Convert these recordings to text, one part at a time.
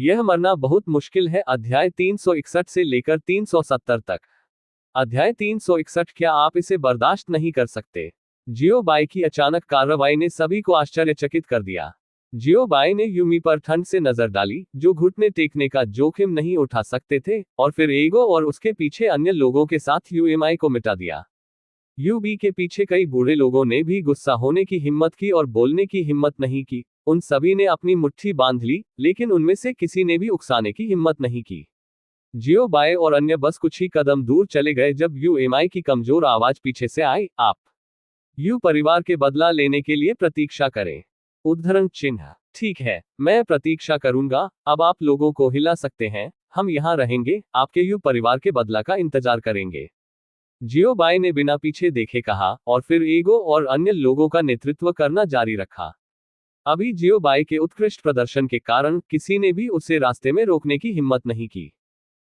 यह मरना बहुत मुश्किल है। अध्याय 361 से लेकर 370 तक। अध्याय 361। क्या आप इसे बर्दाश्त नहीं कर सकते? जियो बाई की अचानक कार्रवाई ने सभी को आश्चर्यचकित कर दिया। जियो बाई ने यूमी पर ठंड से नजर डाली, जो घुटने टेकने का जोखिम नहीं उठा सकते थे, और फिर एगो और उसके पीछे अन्य लोगों के साथ यूएमआई को मिटा दिया। यूबी के पीछे कई बूढ़े लोगों ने भी गुस्सा होने की हिम्मत की और बोलने की हिम्मत नहीं की। उन सभी ने अपनी मुट्ठी बांध ली, लेकिन उनमें से किसी ने भी उकसाने की हिम्मत नहीं की। जियो बाय और अन्य बस कुछ ही कदम दूर चले गए जब यूएमआई की कमजोर आवाज पीछे से आई, आप यू परिवार के बदला लेने के लिए प्रतीक्षा करें। उद्धरण चिन्ह। ठीक है, मैं प्रतीक्षा करूंगा। अब आप लोगों को हिला सकते हैं। हम यहाँ रहेंगे, आपके यू परिवार के बदला का इंतजार करेंगे। जियो बाय ने बिना पीछे देखे कहा, और फिर एगो और अन्य लोगों का नेतृत्व करना जारी रखा। अभी जियो बाय के उत्कृष्ट प्रदर्शन के कारण किसी ने भी उसे रास्ते में रोकने की हिम्मत नहीं की।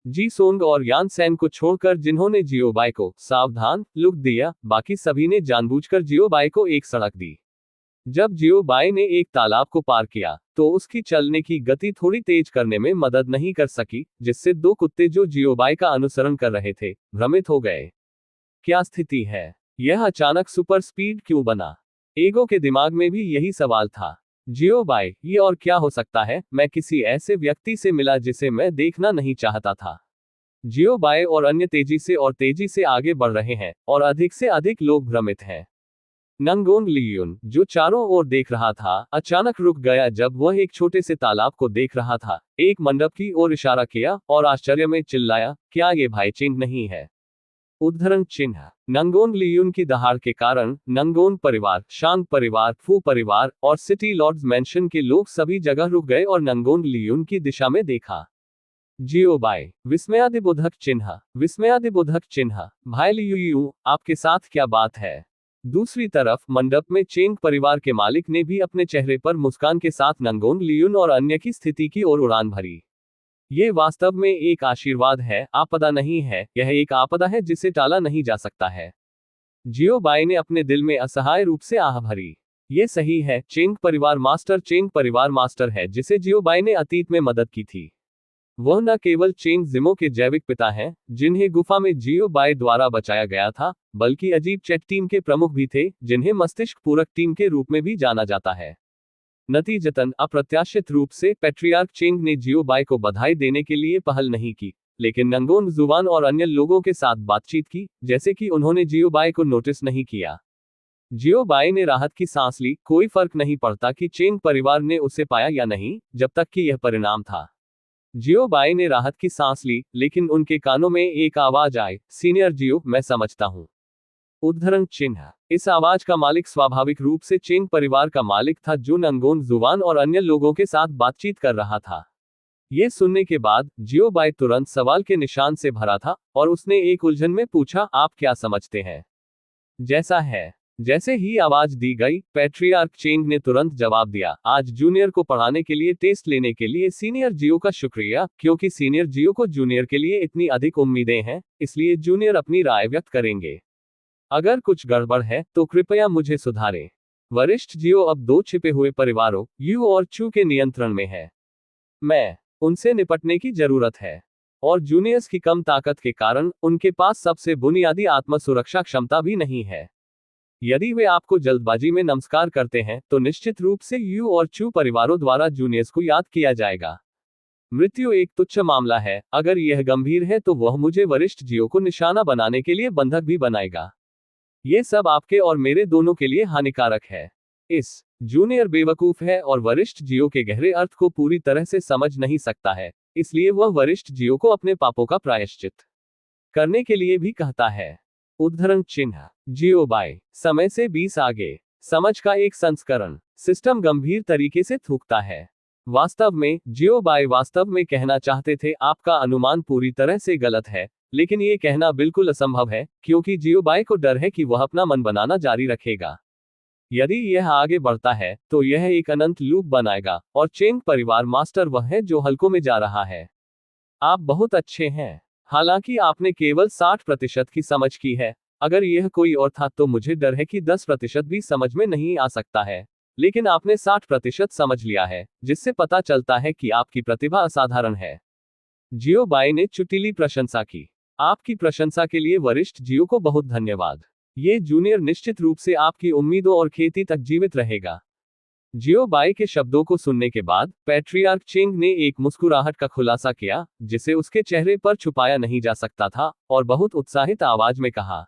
जी सोंग और यान सैन को छोड़कर, जिन्होंने जियो बाय को सावधान लुक दिया, बाकी सभी ने जानबूझकर जियो बाय को एक सड़क दी। जब जियो बाय ने एक तालाब को पार किया, तो उसकी चलने की गति थोड़ी तेज करने में मदद नहीं कर सकी, जिससे दो कुत्ते जो जियो बाय का अनुसरण कर रहे थे, भ्रमित हो गए। क्या स्थिति है? यह अचानक सुपर स्पीड क्यों बना? एगो के दिमाग में भी यही सवाल था। जियो बाय, ये और क्या हो सकता है? मैं किसी ऐसे व्यक्ति से मिला जिसे मैं देखना नहीं चाहता था। जियो बाय और अन्य तेजी से आगे बढ़ रहे हैं, और अधिक से अधिक लोग भ्रमित हैं। नंगोंग लियुन, जो चारों ओर देख रहा था, अचानक रुक गया जब वह एक छोटे से तालाब को देख रहा था, एक मंडप की ओर इशारा किया, और आश्चर्य में चिल्लाया, क्या ये भाई चिंग नहीं है? उद्धरण चिन्ह। नंगोन लियुन की दहाड़ के कारण नंगोन परिवार, शांग परिवार, फू परिवार और सिटी लॉर्ड्स मैंशन के लोग सभी जगह रुक गए और नंगोन लियुन की दिशा में देखा। जियो बाय, विस्मयादिबोधक चिन्ह। विस्मयादिबोधक चिन्ह। भाई लियू, आपके साथ क्या बात है? दूसरी तरफ मंडप में चेंग परिवार के मालिक ने भी अपने चेहरे पर मुस्कान के साथ नंगोन लियुन और अन्य की स्थिति की ओर उड़ान भरी। ये वास्तव में एक आशीर्वाद है, आपदा नहीं है। यह एक आपदा है जिसे टाला नहीं जा सकता है। जियो बाय ने अपने दिल में असहाय रूप से आह भरी। ये सही है, चेंग परिवार मास्टर है जिसे जियो बाय ने अतीत में मदद की थी। वह न केवल चेंग जिमो के जैविक पिता हैं, जिन्हें गुफा में जियो बाय द्वारा बचाया गया था, बल्कि अजीब चेट टीम के प्रमुख भी थे, जिन्हें मस्तिष्क पूरक टीम के रूप में भी जाना जाता है। नतीजतन अप्रत्याशित रूप से पैट्रियार्क चेंग ने जियो बाय को बधाई देने के लिए पहल नहीं की, लेकिन नंगोन जुवान और अन्य लोगों के साथ बातचीत की, जैसे कि उन्होंने जियो बाय को नोटिस नहीं किया। जियो बाय ने राहत की सांस ली। कोई फर्क नहीं पड़ता कि चेंग परिवार ने उसे पाया या नहीं, जब तक कि यह परिणाम था। जियो बाय ने राहत की सांस ली, लेकिन उनके कानों में एक आवाज आई, सीनियर जियो, मैं समझता हूं। उद्धरण चिन्ह। इस आवाज का मालिक स्वाभाविक रूप से चेंग परिवार का मालिक था, जो नंगोन जुवान और अन्य लोगों के साथ बातचीत कर रहा था। ये सुनने के बाद जियो बाय तुरंत सवाल के निशान से भरा था, और उसने एक उलझन में पूछा, आप क्या समझते हैं? जैसा है। जैसे ही आवाज दी गई, पैट्रियार्क चेंग ने तुरंत जवाब दिया, आज जूनियर को पढ़ाने के लिए टेस्ट लेने के लिए सीनियर जियो का शुक्रिया, क्योंकि सीनियर जियो को जूनियर के लिए इतनी अधिक उम्मीदें हैं, इसलिए जूनियर अपनी राय व्यक्त करेंगे। अगर कुछ गड़बड़ है तो कृपया मुझे सुधारें। वरिष्ठ जियो अब दो छिपे हुए परिवारों, यू और चू के नियंत्रण में है। मैं उनसे निपटने की जरूरत है, और जूनियर्स की कम ताकत के कारण उनके पास सबसे बुनियादी आत्म सुरक्षा क्षमता भी नहीं है। यदि वे आपको जल्दबाजी में नमस्कार करते हैं, तो निश्चित रूप से यू और चू परिवारों द्वारा जूनियर्स को याद किया जाएगा। मृत्यु एक तुच्छ मामला है, अगर यह गंभीर है तो वह मुझे वरिष्ठ जियो को निशाना बनाने के लिए बंधक भी बनाएगा। ये सब आपके और मेरे दोनों के लिए हानिकारक है। इस जूनियर बेवकूफ है और वरिष्ठ जियो के गहरे अर्थ को पूरी तरह से समझ नहीं सकता है, इसलिए वह वरिष्ठ जियो को अपने पापों का प्रायश्चित करने के लिए भी कहता है। उद्धरण चिन्ह। जियो बाय, समय से 20 आगे। समझ का एक संस्करण। सिस्टम गंभीर तरीके से थूकता है। वास्तव में जियो बाय वास्तव में कहना चाहते थे, आपका अनुमान पूरी तरह से गलत है, लेकिन ये कहना बिल्कुल असंभव है, क्योंकि जियो बाय को डर है कि वह अपना मन बनाना जारी रखेगा। यदि यह आगे बढ़ता है, तो यह एक अनंत लूप बनाएगा, और चेंग परिवार मास्टर वह है जो हलकों में जा रहा है। आप बहुत अच्छे हैं। हालांकि आपने केवल 60% की समझ की है। अगर यह कोई और था तो मुझे डर है कि 10% भी समझ में नहीं आ सकता है। लेकिन आपने 60% समझ लिया है, जिससे पता चलता है कि आपकी प्रतिभा असाधारण है। जियो बाई ने चुटीली प्रशंसा की। आपकी प्रशंसा के लिए वरिष्ठ जियो को बहुत धन्यवाद। ये जूनियर निश्चित रूप से आपकी उम्मीदों और खेती तक जीवित रहेगा। जियो बाई के शब्दों को सुनने के बाद पैट्रियार्क चेंग ने एक मुस्कुराहट का खुलासा किया, जिसे उसके चेहरे पर छुपाया नहीं जा सकता था, और बहुत उत्साहित आवाज में कहा,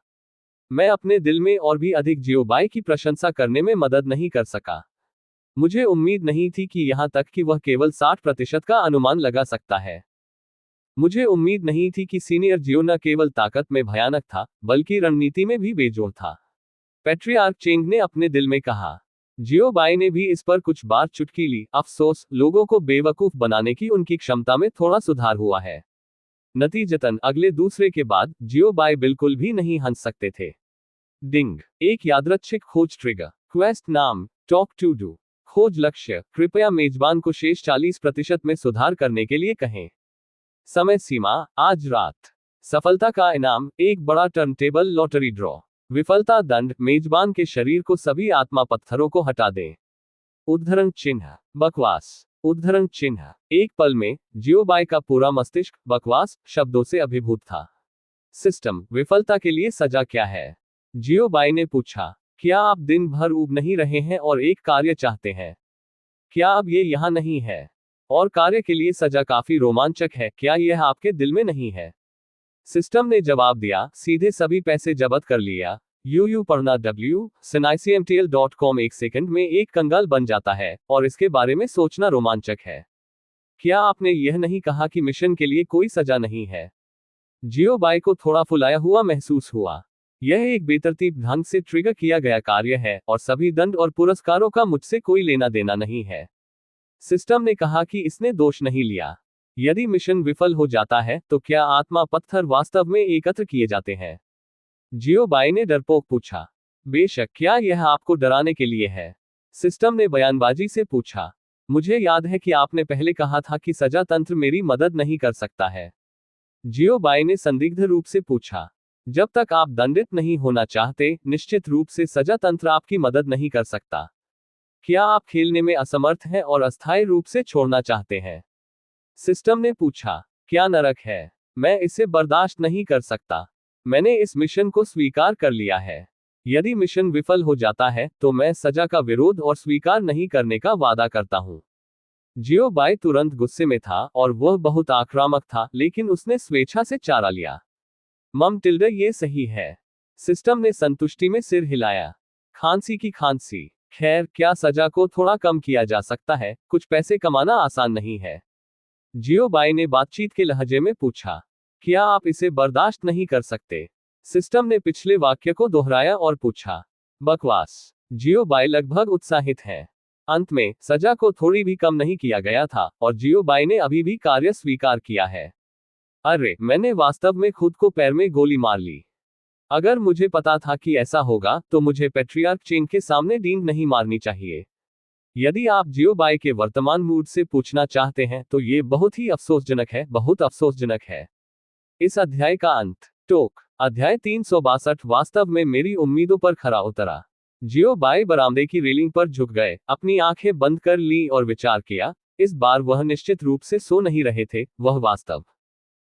मैं अपने दिल में और भी अधिक जियो बाई की प्रशंसा करने में मदद नहीं कर सका। मुझे उम्मीद नहीं थी कि यहाँ तक कि वह केवल 60% का अनुमान लगा सकता है। मुझे उम्मीद नहीं थी कि सीनियर जियो न केवल ताकत में भयानक था, बल्कि रणनीति में भी बेजोड़ था। पैट्रियार्क चेंग ने अपने दिल में कहा। जियो बाई ने भी इस पर कुछ बार चुटकी ली। अफसोस, लोगों को बेवकूफ बनाने की उनकी क्षमता में थोड़ा सुधार हुआ है। नतीजतन अगले दूसरे के बाद जियो बाई बिल्कुल भी नहीं हंस सकते थे। डिंग, एक यादृच्छिक खोज ट्रिगर। क्वेस्ट नाम, टॉक टू डू। खोज लक्ष्य, कृपया मेजबान को शेष 40% में सुधार करने के लिए कहें। समय सीमा, आज रात। सफलता का इनाम, एक बड़ा टर्नटेबल लॉटरी ड्रॉ। विफलता दंड, मेजबान के शरीर को सभी आत्मा पत्थरों को हटा दें। उद्धरण चिन्ह, बकवास। उद्धरण चिन्ह, एक पल में जियो बाई का पूरा मस्तिष्क बकवास शब्दों से अभिभूत था। सिस्टम, विफलता के लिए सजा क्या है? जियो बाई ने पूछा, क्या आप दिन भर ऊब नहीं रहे हैं और एक कार्य चाहते हैं? क्या अब ये यहाँ नहीं है? और कार्य के लिए सजा काफी रोमांचक है, क्या यह आपके दिल में नहीं है? सिस्टम ने जवाब दिया, सीधे सभी पैसे जब्त कर लिया। यूयू पढ़ना www.sinicmtl.com। एक सेकंड में एक कंगाल बन जाता है, और इसके बारे में सोचना रोमांचक है। क्या आपने यह नहीं कहा कि मिशन के लिए कोई सजा नहीं है? जियो बाई को थोड़ा फुलाया हुआ महसूस हुआ। यह एक बेतरतीब ढंग से ट्रिगर किया गया कार्य है, और सभी दंड और पुरस्कारों का मुझसे कोई लेना देना नहीं है। सिस्टम ने कहा कि इसने दोष नहीं लिया। यदि मिशन विफल हो जाता है तो क्या आत्मा पत्थर वास्तव में एकत्र किए जाते हैं? जियो बाई ने डरपोक पूछा। बेशक, क्या यह आपको डराने के लिए है? सिस्टम ने बयानबाजी से पूछा। मुझे याद है कि आपने पहले कहा था कि सजा तंत्र मेरी मदद नहीं कर सकता है। जियो बाई ने संदिग्ध रूप से पूछा। जब तक आप दंडित नहीं होना चाहते, निश्चित रूप से सजा तंत्र आपकी मदद नहीं कर सकता। क्या आप खेलने में असमर्थ हैं और अस्थायी रूप से छोड़ना चाहते हैं? सिस्टम ने पूछा। क्या नरक है? मैं इसे बर्दाश्त नहीं कर सकता। मैंने इस मिशन को स्वीकार कर लिया है। यदि मिशन विफल हो जाता है तो मैं सजा का विरोध और स्वीकार नहीं करने का वादा करता हूं। जियो बाई तुरंत गुस्से में था, और वह बहुत आक्रामक था, लेकिन उसने स्वेच्छा से चारा लिया। मम टिल्डे, ये सही है। सिस्टम ने संतुष्टि में सिर हिलाया। खांसी की खांसी। खैर, क्या सजा को थोड़ा कम किया जा सकता है? कुछ पैसे कमाना आसान नहीं है। जियो बाई ने बातचीत के लहजे में पूछा। क्या आप इसे बर्दाश्त नहीं कर सकते? सिस्टम ने पिछले वाक्य को दोहराया और पूछा। बकवास। जियो बाई लगभग उत्साहित है। अंत में सजा को थोड़ी भी कम नहीं किया गया था, और जियो बाई ने अभी भी कार्य स्वीकार किया है। अरे, मैंने वास्तव में खुद को पैर में गोली मार ली। अगर मुझे पता था कि ऐसा होगा, तो मुझे पैट्रियार्क चेंग के सामने डींग नहीं मारनी चाहिए। यदि आप जियो बाई के वर्तमान मूड से पूछना चाहते हैं तो ये बहुत ही अफसोसजनक है, बहुत अफसोसजनक है। इस अध्याय का अंत। टोक। अध्याय 362 वास्तव में मेरी उम्मीदों पर खरा उतरा। जियो बाई बरामदे की रेलिंग पर झुक गए, अपनी आंखें बंद कर ली और विचार किया। इस बार वह निश्चित रूप से सो नहीं रहे थे, वह वास्तव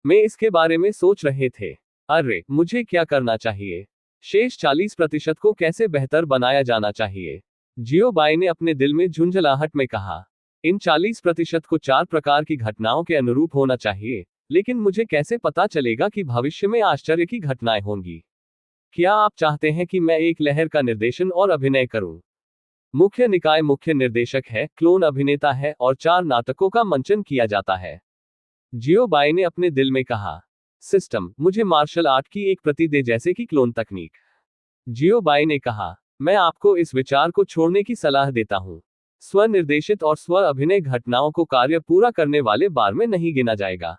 में इसके बारे में सोच रहे थे। अरे, मुझे क्या करना चाहिए? शेष 40% को कैसे बेहतर बनाया जाना चाहिए? जियो बाई ने अपने दिल में झुंझलाहट में कहा। इन 40% को 4 प्रकार की घटनाओं के अनुरूप होना चाहिए, लेकिन मुझे कैसे पता चलेगा कि भविष्य में आश्चर्य की घटनाएं होंगी? क्या आप चाहते हैं कि मैं एक लहर का निर्देशन और अभिनय करूं? मुख्य निकाय मुख्य निर्देशक है, क्लोन अभिनेता है, और 4 नाटकों का मंचन किया जाता है। जियो बाई ने अपने दिल में कहा। सिस्टम, मुझे मार्शल आर्ट की एक प्रति दे, जैसे कि क्लोन तकनीक। जियो बाई ने कहा। मैं आपको इस विचार को छोड़ने की सलाह देता हूं। स्वनिर्देशित और स्व अभिनय घटनाओं को कार्य पूरा करने वाले बार में नहीं गिना जाएगा।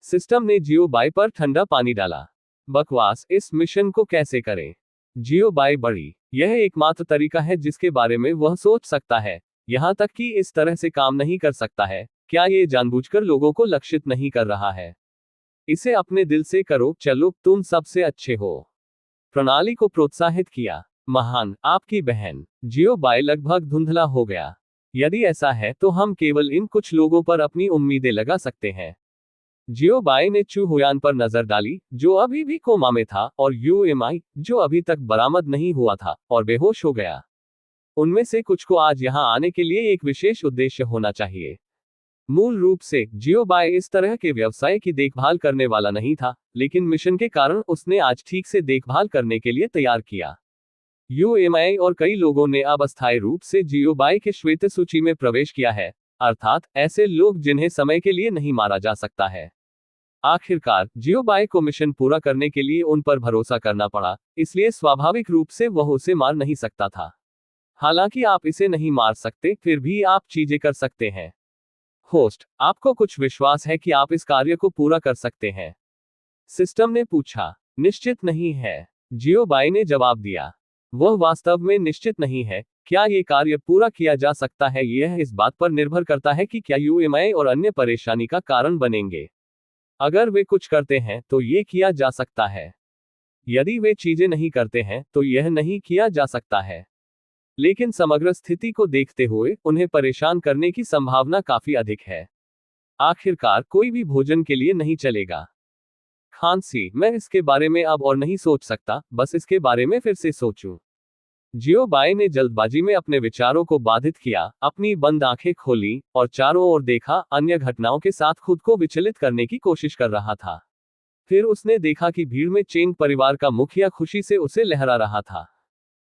सिस्टम ने जियो बाई पर ठंडा पानी डाला। बकवास, इस मिशन को कैसे करें? जियो बाई बढ़ी। यह एकमात्र तरीका है जिसके बारे में वह सोच सकता है। यहां तक कि इस तरह से काम नहीं कर सकता है। क्या ये जानबूझकर लोगों को लक्षित नहीं कर रहा है? इसे अपने दिल से करो, चलो, तुम सबसे अच्छे हो। प्रणाली को प्रोत्साहित किया। महान, आपकी बहन। जियो बाय लगभग धुंधला हो गया। यदि ऐसा है तो हम केवल इन कुछ लोगों पर अपनी उम्मीदें लगा सकते हैं। जियो बाय ने चू हुयान पर नजर डाली, जो अभी भी कोमा में था, और यूएमआई, जो अभी तक बरामद नहीं हुआ था, और बेहोश हो गया। उनमें से कुछ को आज यहां आने के लिए एक विशेष उद्देश्य होना चाहिए। मूल रूप से जियो बाय इस तरह के व्यवसाय की देखभाल करने वाला नहीं था, लेकिन मिशन के कारण उसने आज ठीक से देखभाल करने के लिए तैयार किया। यूएमआई और कई लोगों ने अब अस्थायी रूप से जियो बाय के श्वेत सूची में प्रवेश किया है, अर्थात ऐसे लोग जिन्हें समय के लिए नहीं मारा जा सकता है। आखिरकार जियो बाय को मिशन पूरा करने के लिए उन पर भरोसा करना पड़ा, इसलिए स्वाभाविक रूप से वह उसे मार नहीं सकता था। हालांकि आप इसे नहीं मार सकते, फिर भी आप चीजें कर सकते हैं। होस्ट, आपको कुछ विश्वास है कि आप इस कार्य को पूरा कर सकते हैं? सिस्टम ने पूछा। निश्चित नहीं है, जियो बाय ने जवाब दिया। वह वास्तव में निश्चित नहीं है। क्या ये कार्य पूरा किया जा सकता है, यह इस बात पर निर्भर करता है कि क्या यूएमआई और अन्य परेशानी का कारण बनेंगे। अगर वे कुछ करते हैं तो ये किया जा सकता है। यदि वे चीजें नहीं करते हैं तो यह नहीं किया जा सकता है। लेकिन समग्र स्थिति को देखते हुए उन्हें परेशान करने की संभावना काफी अधिक है। आखिरकार कोई भी भोजन के लिए नहीं चलेगा। खांसी, मैं इसके बारे में अब और नहीं सोच सकता, बस इसके बारे में फिर से सोचूं। जियो बाय ने जल्दबाजी में अपने विचारों को बाधित किया, अपनी बंद आंखें खोली, और चारों ओर देखा, अन्य घटनाओं के साथ खुद को विचलित करने की कोशिश कर रहा था। फिर उसने देखा कि भीड़ में चेंग परिवार का मुखिया खुशी से उसे लहरा रहा था।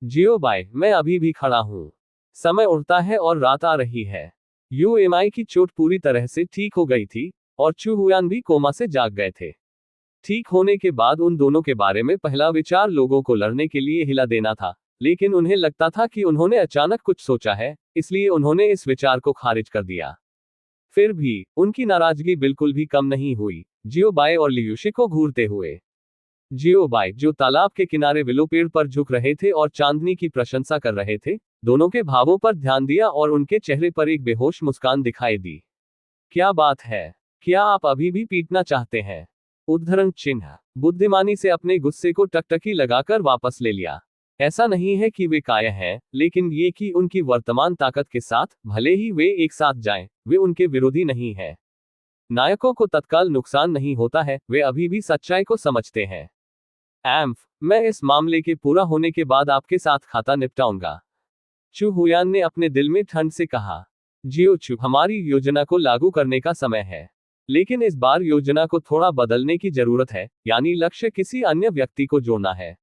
जियो बाय, मैं अभी भी खड़ा हूं। समय उड़ता है और रात आ रही है। यूएमआई की चोट पूरी तरह से ठीक हो गई थी, और चू हुयान भी कोमा से जाग गए थे। ठीक होने के बाद उन दोनों के बारे में पहला विचार लोगों को लड़ने के लिए हिला देना था, लेकिन उन्हें लगता था कि उन्होंने अचानक कुछ सोचा है, इसलिए उन्होंने इस विचार को खारिज कर दिया। फिर भी उनकी नाराजगी बिल्कुल भी कम नहीं हुई, जियो बाय और लियूशी को घूरते हुए। जियो बाय, जो तालाब के किनारे विलो पेड़ पर झुक रहे थे और चांदनी की प्रशंसा कर रहे थे, दोनों के भावों पर ध्यान दिया और उनके चेहरे पर एक बेहोश मुस्कान दिखाई दी। क्या बात है? क्या आप अभी भी पीटना चाहते हैं? उद्धरण चिन्ह। बुद्धिमानी से अपने गुस्से को टकटकी लगाकर वापस ले लिया। ऐसा नहीं है कि वे कायर हैं, लेकिन ये कि उनकी वर्तमान ताकत के साथ, भले ही वे एक साथ जाएं, वे उनके विरोधी नहीं हैं। नायकों को तत्काल नुकसान नहीं होता है, वे अभी भी सच्चाई को समझते हैं। एम्फ, मैं इस मामले के पूरा होने के बाद आपके साथ खाता निपटाऊंगा। चू हुयान ने अपने दिल में ठंड से कहा। जियो चू, हमारी योजना को लागू करने का समय है। लेकिन इस बार योजना को थोड़ा बदलने की जरूरत है, यानी लक्ष्य किसी अन्य व्यक्ति को जोड़ना है।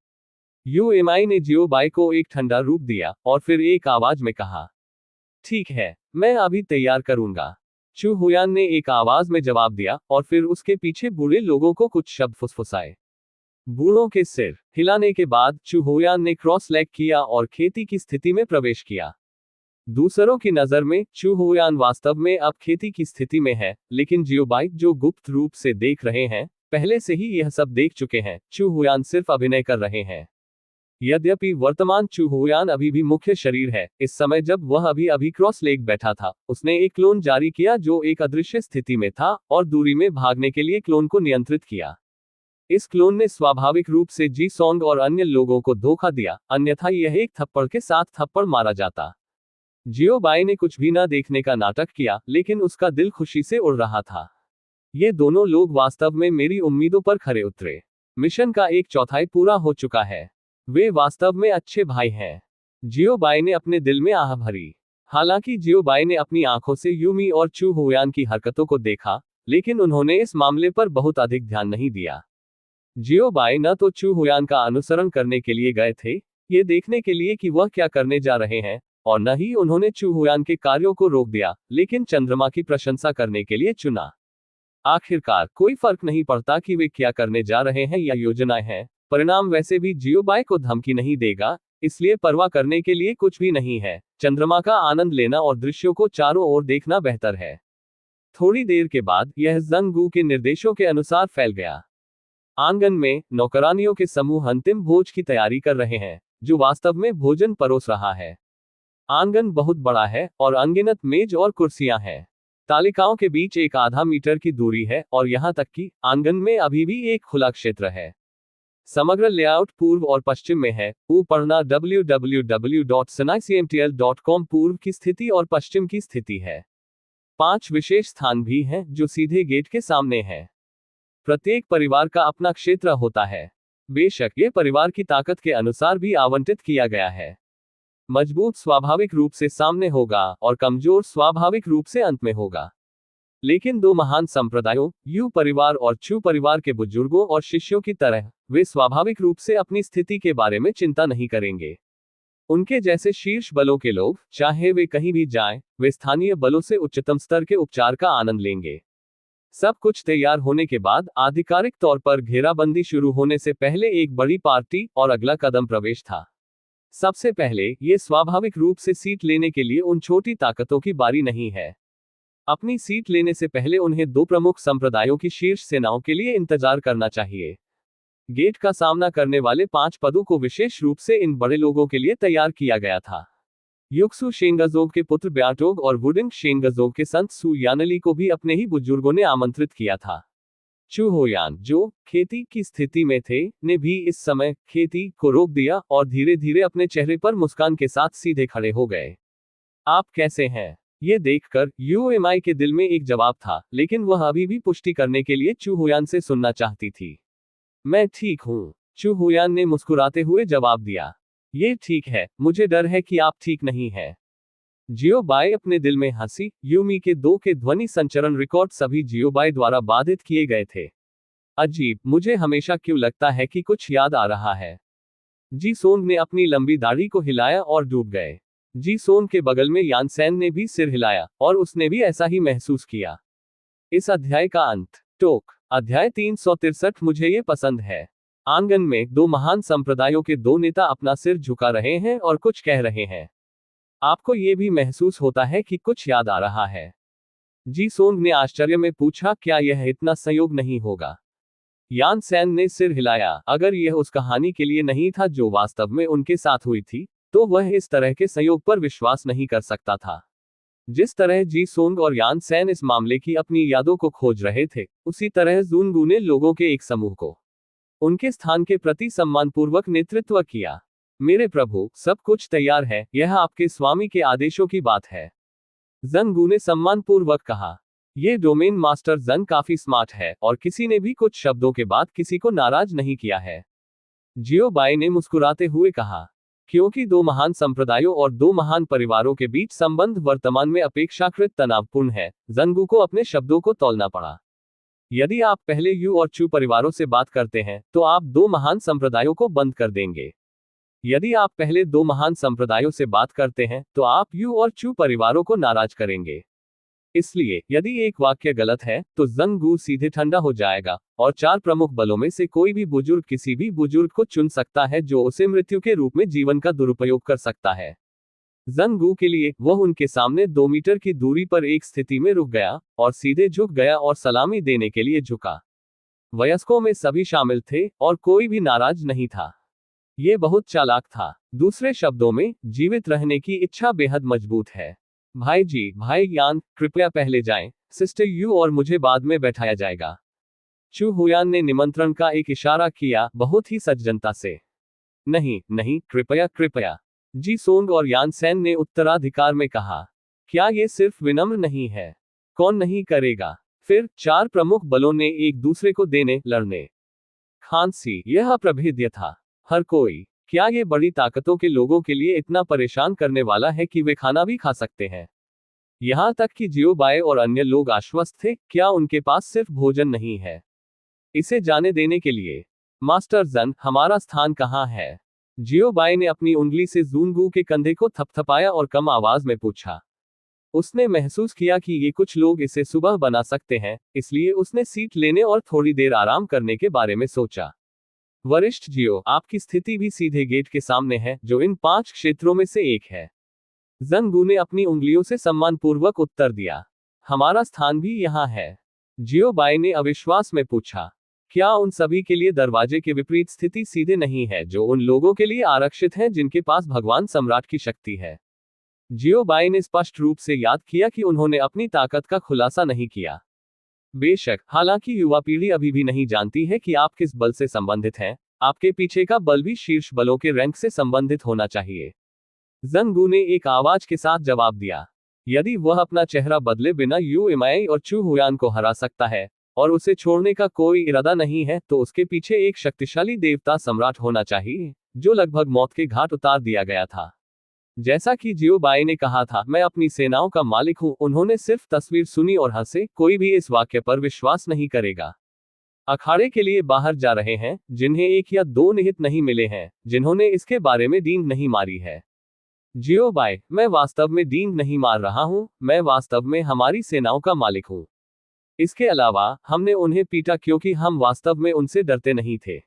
यूएमआई ने जियो बाय को एक ठंडा रूप दिया, और फिर एक आवाज में कहा, ठीक है, मैं अभी तैयार करूंगा। चू हुयान ने एक आवाज में जवाब दिया, और फिर उसके पीछे बूढ़े लोगों को कुछ शब्द फुसफुसाए। बूढ़ों के सिर हिलाने के बाद चू हुयान ने क्रॉस लेग किया और खेती की स्थिति में प्रवेश किया। दूसरों की नजर में चू हुयान वास्तव में अब खेती की स्थिति में है, लेकिन जियो बाय, जो गुप्त रूप से देख रहे हैं, पहले से ही यह सब देख चुके हैं। चू हुयान सिर्फ अभिनय कर रहे हैं। यद्यपि वर्तमान चू हुयान अभी भी मुख्य शरीर है, इस समय जब वह अभी क्रॉस लेग बैठा था, उसने एक क्लोन जारी किया जो एक अदृश्य स्थिति में था, और दूरी में भागने के लिए क्लोन को नियंत्रित किया। इस क्लोन ने स्वाभाविक रूप से जी सॉन्ग और अन्य लोगों को धोखा दिया, अन्यथा यह एक थप्पड़ के साथ थप्पड़ मारा जाता। जियो बाय ने कुछ भी न देखने का नाटक किया, लेकिन उसका दिल खुशी से उड़ रहा था। ये दोनों लोग वास्तव में मेरी उम्मीदों पर खरे उतरे। मिशन का एक चौथाई पूरा हो चुका है। वे वास्तव में अच्छे भाई हैं। जियो बाय ने अपने दिल में आह भरी। हालांकि जियो बाय ने अपनी आंखों से यूमी और चू हुयान की हरकतों को देखा, लेकिन उन्होंने इस मामले पर बहुत अधिक ध्यान नहीं दिया। जियो बाय न तो चू हुयान का अनुसरण करने के लिए गए थे, ये देखने के लिए कि वह क्या करने जा रहे हैं, और न ही उन्होंने चू हुयान के कार्यों को रोक दिया, लेकिन चंद्रमा की प्रशंसा करने के लिए चुना। आखिरकार कोई फर्क नहीं पड़ता कि वे क्या करने जा रहे हैं या योजनाएं हैं, परिणाम वैसे भी जियो बाय को धमकी नहीं देगा, इसलिए परवाह करने के लिए कुछ भी नहीं है। चंद्रमा का आनंद लेना और दृश्यों को चारों ओर देखना बेहतर है। थोड़ी देर के बाद यह जंग गू के निर्देशों के अनुसार फैल गया। आंगन में नौकरानियों के समूह अंतिम भोज की तैयारी कर रहे हैं, जो वास्तव में भोजन परोस रहा है। आंगन बहुत बड़ा है, और अनगिनत मेज और कुर्सियां हैं। तालिकाओं के बीच एक आधा मीटर की दूरी है, और यहां तक कि आंगन में अभी भी एक खुला क्षेत्र है। समग्र लेआउट पूर्व और पश्चिम में है। पढ़ना www.chennai.cmtl.com पूर्व की स्थिति और पश्चिम की स्थिति है। 5 विशेष स्थान भी हैं जो सीधे गेट के सामने हैं। प्रत्येक परिवार का अपना क्षेत्र होता है। बेशक ये परिवार की ताकत के अनुसार भी आवंटित किया गया है। मजबूत स्वाभाविक रूप से सामने होगा और कमजोर स्वाभाविक रूप से अंत में होगा। लेकिन 2 महान संप्रदायों, यू परिवार और चू परिवार के बुजुर्गों और शिष्यों की तरह, वे स्वाभाविक रूप से अपनी स्थिति के बारे में चिंता नहीं करेंगे। उनके जैसे शीर्ष बलों के लोग, चाहे वे कहीं भी जाएं, वे स्थानीय बलों से उच्चतम स्तर के उपचार का आनंद लेंगे। सब कुछ तैयार होने के बाद आधिकारिक तौर पर घेराबंदी शुरू होने से पहले एक बड़ी पार्टी और अगला कदम प्रवेश था। सबसे पहले, ये स्वाभाविक रूप से सीट लेने के लिए उन छोटी ताकतों की बारी नहीं है। अपनी सीट लेने से पहले उन्हें 2 प्रमुख संप्रदायों की शीर्ष सेनाओं के लिए इंतजार करना चाहिए। गेट का सामना करने वाले 5 पदों को विशेष रूप से इन बड़े लोगों के लिए तैयार किया गया था। युक्सु शेंगजोग के पुत्र ब्याटोग और वुडिंग शेंगजोग के संत सु यानली को भी अपने ही बुजुर्गों ने आमंत्रित किया था। चू होयान, जो खेती की स्थिति में थे, ने भी इस समय खेती को रोक दिया और धीरे धीरे अपने चेहरे पर मुस्कान के साथ सीधे खड़े हो गए। आप कैसे हैं? ये देखकर यूएमआई के दिल में एक जवाब था, लेकिन वह अभी भी पुष्टि करने के लिए चू होयान से सुनना चाहती थी। मैं ठीक हूँ, चू होयान ने मुस्कुराते हुए जवाब दिया। ये ठीक है, मुझे डर है कि आप ठीक नहीं हैं। जियो बाय अपने दिल में हंसी। यूमी के 2 के ध्वनि संचरण रिकॉर्ड सभी जियो बाय द्वारा बाधित किए गए थे। अजीब, मुझे हमेशा क्यों लगता है कि कुछ याद आ रहा है। जी सोंग ने अपनी लंबी दाढ़ी को हिलाया और डूब गए। जी सोंग के बगल में यानसेन ने भी सिर हिलाया और उसने भी ऐसा ही महसूस किया। इस अध्याय का अंत। टोक। अध्याय 363। मुझे ये पसंद है। आंगन में 2 महान संप्रदायों के 2 नेता अपना सिर झुका रहे हैं और कुछ कह रहे हैं। आपको ये भी महसूस होता है कि कुछ याद आ रहा है? जी सोंग ने आश्चर्य में पूछा, क्या यह इतना संयोग नहीं होगा? यान सैन ने सिर हिलाया। अगर यह उस कहानी के लिए नहीं था जो वास्तव में उनके साथ हुई थी, तो वह इस तरह के संयोग पर विश्वास नहीं कर सकता था। जिस तरह जी सोंग और यान सैन इस मामले की अपनी यादों को खोज रहे थे, उसी तरह जूनगू ने लोगों के एक समूह को उनके स्थान के प्रति सम्मानपूर्वक नेतृत्व किया। मेरे प्रभु, सब कुछ तैयार है, यह आपके स्वामी के आदेशों की बात है, जंगू ने सम्मानपूर्वक कहा। यह डोमेन मास्टर जंग काफी स्मार्ट है और किसी ने भी कुछ शब्दों के बाद किसी को नाराज नहीं किया है। जियो बाई ने मुस्कुराते हुए कहा, क्योंकि 2 महान संप्रदायों और 2 महान परिवारों के बीच संबंध वर्तमान में अपेक्षाकृत तनावपूर्ण है, जंगू को अपने शब्दों को तौलना पड़ा। यदि आप पहले यू और चू परिवारों से बात करते हैं, तो आप 2 महान संप्रदायों को बंद कर देंगे। यदि आप पहले 2 महान संप्रदायों से बात करते हैं, तो आप यू और चू परिवारों को नाराज करेंगे। इसलिए, यदि एक वाक्य गलत है, तो जंगू सीधे ठंडा हो जाएगा और 4 प्रमुख बलों में से कोई भी बुजुर्ग किसी भी बुजुर्ग को चुन सकता है जो उसे मृत्यु के रूप में जीवन का दुरुपयोग कर सकता है। जंगू के लिए, वह उनके सामने 2 मीटर की दूरी पर एक स्थिति में रुक गया और सीधे झुक गया और सलामी देने के लिए झुका। वयस्कों में सभी शामिल थे और कोई भी नाराज नहीं था। ये बहुत चालाक था। दूसरे शब्दों में, जीवित रहने की इच्छा बेहद मजबूत है। भाई जी, भाई यान, कृपया पहले जाएं, सिस्टर यू और मुझे बाद में बैठाया जाएगा। चू हुयान ने निमंत्रण का एक इशारा किया, बहुत ही सज्जनता से। नहीं नहीं, कृपया कृपया, जी सोंग और यान सैन ने उत्तराधिकार में कहा। क्या ये सिर्फ विनम्र नहीं है? कौन नहीं करेगा? फिर 4 प्रमुख बलों ने एक दूसरे को देने लड़ने खांसी। यह अप्रभेद्य था। हर कोई। क्या ये बड़ी ताकतों के लोगों के लिए इतना परेशान करने वाला है कि वे खाना भी खा सकते हैं? यहां तक कि जियो बाय और अन्य लोग आश्वस्त थे, क्या उनके पास सिर्फ भोजन नहीं है? इसे जाने देने के लिए, मास्टर जन, हमारा स्थान कहाँ है? जियो बाय ने अपनी उंगली से जूनगू के कंधे को थपथपाया और कम आवाज में पूछा। उसने महसूस किया कि ये कुछ लोग इसे सुबह बना सकते हैं, इसलिए उसने सीट लेने और थोड़ी देर आराम करने के बारे में सोचा। वरिष्ठ जियो, आपकी स्थिति भी सीधे गेट के सामने है, जो इन 5 क्षेत्रों में से एक है। जंगू ने अपनी उंगलियों से सम्मानपूर्वक उत्तर दिया। हमारा स्थान भी यहाँ है। जियो बाय ने अविश्वास में पूछा, क्या उन सभी के लिए दरवाजे के विपरीत स्थिति सीधे नहीं है जो उन लोगों के लिए आरक्षित है जिनके पास भगवान सम्राट की शक्ति है? जियो बाय ने स्पष्ट रूप से याद किया कि उन्होंने अपनी ताकत का खुलासा नहीं किया। बेशक, हालांकि युवा पीढ़ी अभी भी नहीं जानती है कि आप किस बल से संबंधित हैं, आपके पीछे का बल भी शीर्ष बलों के रैंक से संबंधित होना चाहिए। जंगू ने एक आवाज के साथ जवाब दिया। यदि वह अपना चेहरा बदले बिना यू एमआई और चू हुयान को हरा सकता है, और उसे छोड़ने का कोई इरादा नहीं है, तो उसके पीछे एक शक्तिशाली देवता सम्राट होना चाहिए, जो लगभग मौत के घाट उतार दिया गया था। जैसा कि जियो बाई ने कहा था, मैं अपनी सेनाओं का मालिक हूं। उन्होंने सिर्फ तस्वीर सुनी और हंसे। कोई भी इस वाक्य पर विश्वास नहीं करेगा। अखाड़े के लिए बाहर जा रहे हैं, जिन्हें एक या दो निहित नहीं मिले हैं, जिन्होंने इसके बारे में डींग नहीं मारी है। जियो बाय, मैं वास्तव में डींग नहीं मार रहा हूं, मैं वास्तव में हमारी सेनाओं का मालिक हूं। इसके अलावा हमने उन्हें पीटा क्योंकि हम वास्तव में उनसे डरते नहीं थे।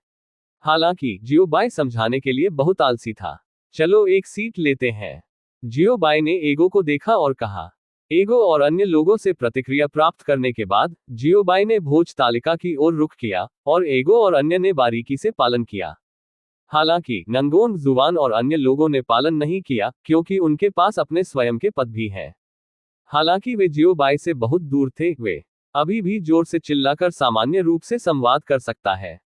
हालांकि जियो बाय समझाने के लिए बहुत आलसी था। चलो एक सीट लेते हैं। जियो बाय ने एगो को देखा और कहा। एगो और अन्य लोगों से प्रतिक्रिया प्राप्त करने के बाद जियो बाय ने भोज तालिका की ओर रुख किया, और एगो और अन्य ने बारीकी से पालन किया। हालांकि नंगोन जुवान और अन्य लोगों ने पालन नहीं किया, क्योंकि उनके पास अपने स्वयं के पद भी हैं। हालांकि वे जियो बाय से बहुत दूर थे, वे अभी भी जोर से चिल्लाकर सामान्य रूप से संवाद कर सकता है।